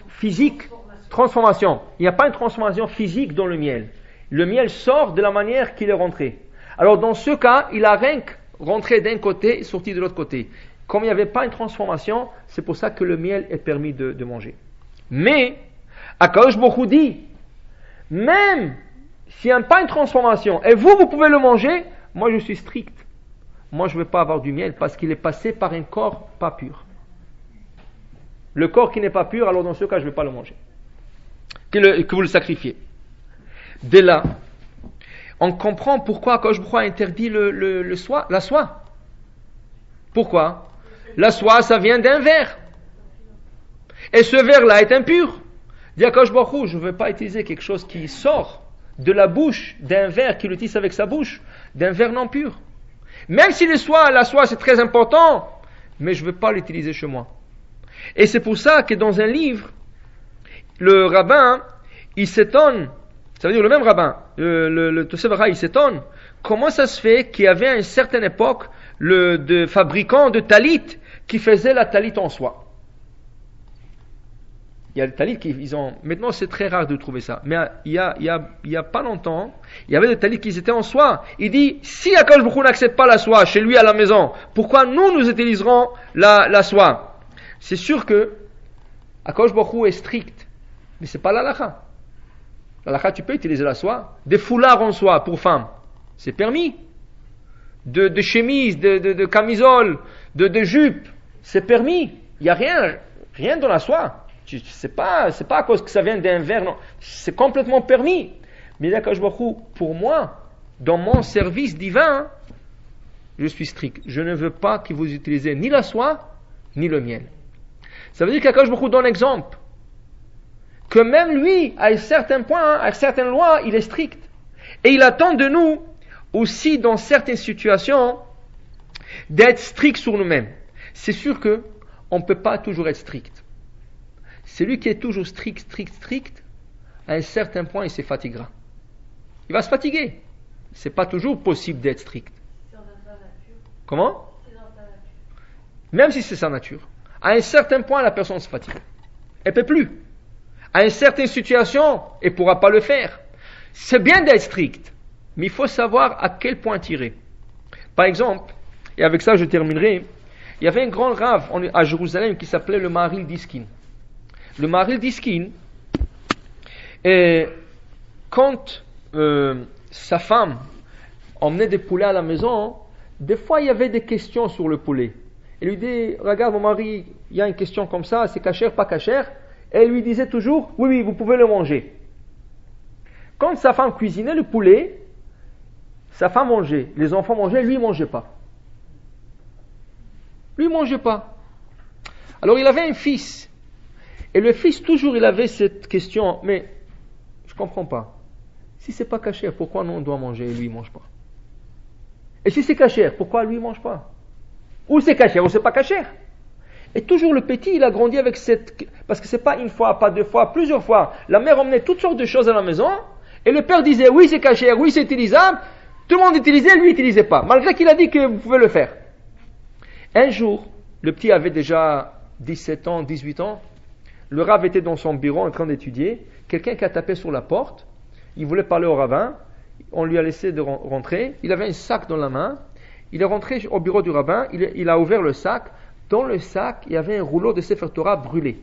physique, transformation. Il n'y a pas une transformation physique dans le miel. Le miel sort de la manière qu'il est rentré. Alors dans ce cas, il a rien que rentré d'un côté et sorti de l'autre côté. Comme il n'y avait pas une transformation, c'est pour ça que le miel est permis de manger. Mais, Akadosh Baruch Hu dit, même s'il n'y a pas une transformation, et vous pouvez le manger, moi je suis strict. Moi je ne veux pas avoir du miel parce qu'il est passé par un corps pas pur. Le corps qui n'est pas pur, alors dans ce cas je ne vais pas le manger. Que vous le sacrifiez. Dès là, on comprend pourquoi Akadosh Baruch Hu a interdit la soie. Pourquoi? La soie, ça vient d'un verre. Et ce verre-là est impur. Dit Akadosh Baruch Hu, je ne veux pas utiliser quelque chose qui sort de la bouche d'un verre qui le tisse avec sa bouche, d'un verre non pur. Même si la soie c'est très important, mais je ne veux pas l'utiliser chez moi. Et c'est pour ça que dans un livre, le rabbin, il s'étonne, ça veut dire le même rabbin, le Tosefara, il s'étonne, comment ça se fait qu'il y avait à une certaine époque de fabricants de talit qui faisaient la talit en soie. Il y a des talits qui ont. Maintenant, c'est très rare de trouver ça. Mais il y a pas longtemps, il y avait des talits qui étaient en soie. Il dit, si Akadosh Baruch Hu n'accepte pas la soie chez lui à la maison, pourquoi nous utiliserons la soie? C'est sûr que Akadosh Baruch Hu est strict, mais c'est pas l'halakha. L'halakha, tu peux utiliser la soie. Des foulards en soie pour femmes, c'est permis. De chemises, de camisoles, de jupes, c'est permis. Il n'y a rien dans la soie. C'est pas à cause que ça vient d'un verre, non. C'est complètement permis. Mais là, pour moi, dans mon service divin, je suis strict. Je ne veux pas que vous utilisez ni la soie, ni le miel. Ça veut dire qu'Akadosh Baruch Hu donne exemple. Que même lui, à un certain point, à certaines lois, il est strict. Et il attend de nous, aussi dans certaines situations, d'être strict sur nous-mêmes. C'est sûr que on ne peut pas toujours être strict. Celui qui est toujours strict, à un certain point, il se fatiguera. Il va se fatiguer. C'est pas toujours possible d'être strict. C'est dans sa nature. Comment? C'est dans sa nature. Même si c'est sa nature. À un certain point, la personne se fatigue. Elle ne peut plus. À une certaine situation, elle ne pourra pas le faire. C'est bien d'être strict, mais il faut savoir à quel point tirer. Par exemple, et avec ça je terminerai, il y avait un grand rave à Jérusalem qui s'appelait le Maharil Diskin. Le Maharil Diskin, et quand sa femme emmenait des poulets à la maison, des fois il y avait des questions sur le poulet. Elle lui dit, regarde mon mari, il y a une question comme ça, c'est cachère, pas cachère. Et elle lui disait toujours, oui, vous pouvez le manger. Quand sa femme cuisinait le poulet, sa femme mangeait, les enfants mangeaient, lui il mangeait pas. Lui il mangeait pas. Alors il avait un fils. Et le fils, toujours, il avait cette question, mais je ne comprends pas. Si c'est pas cachère, pourquoi nous on doit manger et lui il mange pas? Et si c'est cachère, pourquoi lui il mange pas? Ou c'est cachère ou c'est pas cachère? Et toujours le petit, il a grandi avec cette... Parce que c'est pas une fois, pas deux fois, plusieurs fois. La mère emmenait toutes sortes de choses à la maison, et le père disait, oui c'est cachère, oui c'est utilisable. Tout le monde utilisait, lui n'utilisait pas, malgré qu'il a dit que vous pouvez le faire. Un jour, le petit avait déjà 17 ans, 18 ans, le rav était dans son bureau en train d'étudier, quelqu'un qui a tapé sur la porte, il voulait parler au rabbin, on lui a laissé de rentrer, il avait un sac dans la main, il est rentré au bureau du rabbin, il a ouvert le sac, dans le sac il y avait un rouleau de Sefer Torah brûlé.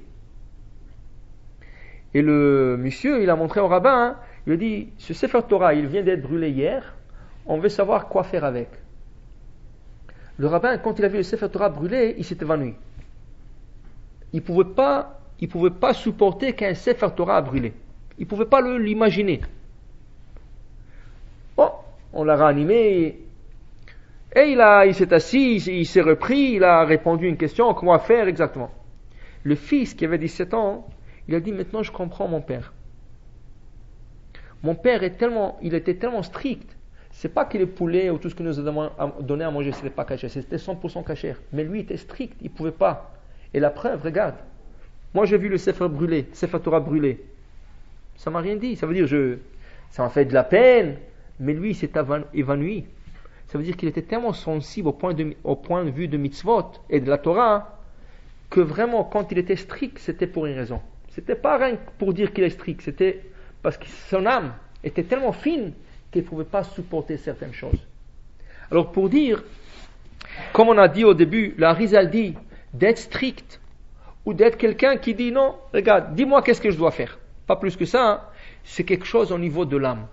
Et le monsieur, il a montré au rabbin, il lui a dit, ce Sefer Torah, il vient d'être brûlé hier, on veut savoir quoi faire avec. Le rabbin, quand il a vu le Sefer Torah brûlé, il s'est évanoui. Il pouvait pas supporter qu'un Sefer Torah a brûlé. Il ne pouvait pas l'imaginer. Bon, on l'a réanimé et il s'est assis, il s'est repris, il a répondu à une question, comment faire exactement. Le fils qui avait 17 ans, il a dit, maintenant je comprends mon père. Mon père il était tellement strict. C'est pas que les poulets ou tout ce que nous a donné à manger, c'était pas caché, c'était 100% caché. Mais lui était strict, il ne pouvait pas. Et la preuve, regarde. Moi j'ai vu le Sefer Torah brûlé. Ça m'a rien dit. Ça veut dire, ça m'a fait de la peine. Mais lui, il s'est évanoui. Ça veut dire qu'il était tellement sensible au point de vue de mitzvot et de la Torah, que vraiment, quand il était strict, c'était pour une raison. C'était pas rien pour dire qu'il est strict. C'était parce que son âme était tellement fine qu'il ne pouvait pas supporter certaines choses. Alors pour dire, comme on a dit au début, la Rizal dit d'être strict, ou d'être quelqu'un qui dit non, regarde, dis-moi qu'est-ce que je dois faire. Pas plus que ça, hein. C'est quelque chose au niveau de l'âme.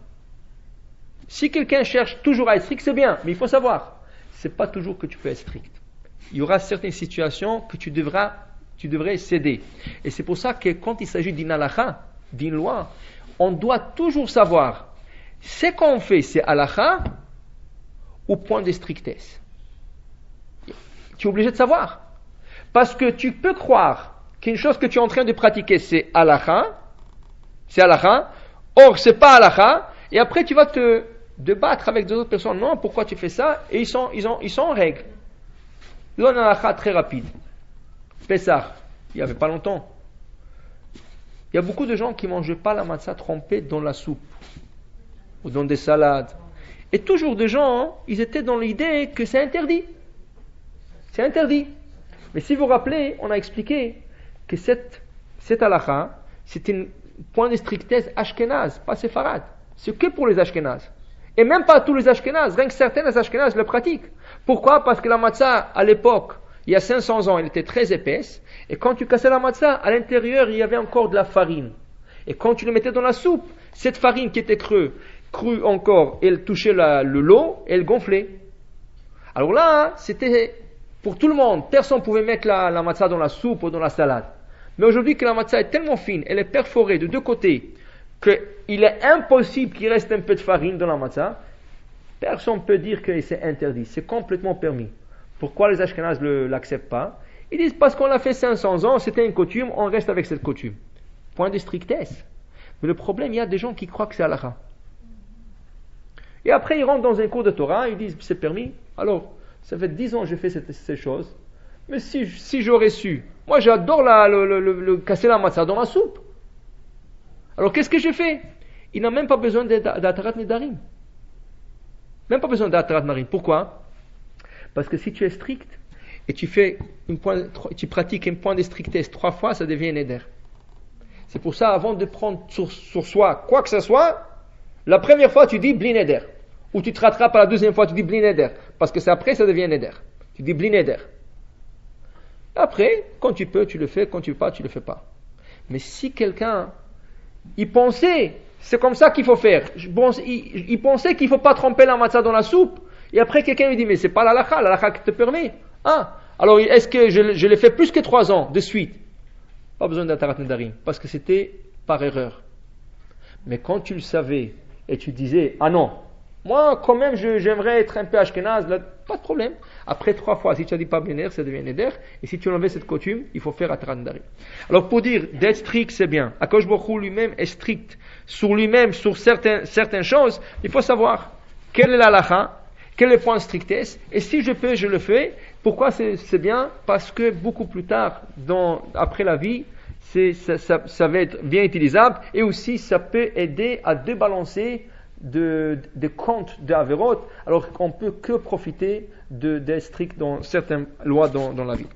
Si quelqu'un cherche toujours à être strict, c'est bien, mais il faut savoir, c'est pas toujours que tu peux être strict. Il y aura certaines situations que tu devrais céder. Et c'est pour ça que quand il s'agit d'une halakha, d'une loi, on doit toujours savoir, ce qu'on fait, c'est halakha ou point de strictesse. Tu es obligé de savoir. Parce que tu peux croire qu'une chose que tu es en train de pratiquer, c'est halakha, or c'est pas halakha, et après tu vas te débattre avec d'autres personnes. Non, pourquoi tu fais ça? Et ils sont en règle. Ils ont un halakha très rapide. Pessah, il n'y avait pas longtemps. Il y a beaucoup de gens qui ne mangeaient pas la matzah trempée dans la soupe ou dans des salades. Et toujours des gens, ils étaient dans l'idée que c'est interdit. C'est interdit. Mais si vous vous rappelez, on a expliqué que cette halakha, c'est un point de strictesse ashkénaze, pas séfarade. C'est que pour les ashkénazes. Et même pas tous les ashkénazes, rien que certains ashkénazes le pratiquent. Pourquoi? Parce que la matzah, à l'époque, il y a 500 ans, elle était très épaisse. Et quand tu cassais la matzah, à l'intérieur, il y avait encore de la farine. Et quand tu le mettais dans la soupe, cette farine qui était crue encore, elle touchait le lot, et elle gonflait. Alors là, c'était pour tout le monde. Personne ne pouvait mettre la matzah dans la soupe ou dans la salade. Mais aujourd'hui que la matzah est tellement fine, elle est perforée de deux côtés, qu'il est impossible qu'il reste un peu de farine dans la matzah, personne ne peut dire que c'est interdit. C'est complètement permis. Pourquoi les Ashkénazes ne l'acceptent pas? Ils disent parce qu'on l'a fait 500 ans, c'était une coutume, on reste avec cette coutume. Point de strictesse. Mais le problème, il y a des gens qui croient que c'est halakha. Et après, ils rentrent dans un cours de Torah, ils disent c'est permis. Alors, ça fait 10 ans que j'ai fait ces choses. Mais si j'aurais su, moi j'adore casser la matzah dans la soupe. Alors qu'est-ce que j'ai fait? Il n'a même pas besoin d'atarat nedarim. Même pas besoin d'atarat nedarim. Pourquoi? Parce que si tu es strict et tu pratiques un point de strictesse 3 fois, ça devient un éder. C'est pour ça, avant de prendre sur soi quoi que ce soit, la première fois tu dis bli neder. Ou tu te rattrapes à la deuxième fois, tu dis bli neder. Parce que c'est après, ça devient neder. Tu dis bli neder. Après, quand tu peux, tu le fais. Quand tu ne peux pas, tu ne le fais pas. Mais si quelqu'un, il pensait, c'est comme ça qu'il faut faire. Il pensait qu'il ne faut pas tremper la matzah dans la soupe. Et après, quelqu'un lui dit, mais c'est pas l'halakha qui te permet. Ah, alors est-ce que je l'ai fait plus que 3 ans de suite? Pas besoin d'atarat nedarim. Parce que c'était par erreur. Mais quand tu le savais et tu disais, ah non, moi quand même j'aimerais être un peu ashkénaze, là, pas de problème. Après 3 fois, si tu as dit pas bléner, ça devient neder. Et si tu enlèves cette coutume, il faut faire atarat nedarim. Alors pour dire d'être strict, c'est bien. Akadosh Baruch Hu lui-même est strict sur lui-même, sur certaines choses. Il faut savoir quelle est l'halakha, quel est le point de strictesse. Et si je peux, je le fais. Pourquoi c'est bien? Parce que beaucoup plus tard, après la vie, ça va être bien utilisable. Et aussi, ça peut aider à débalancer des comptes d'Averot. Alors qu'on peut que profiter d'être strict dans certaines lois dans la vie.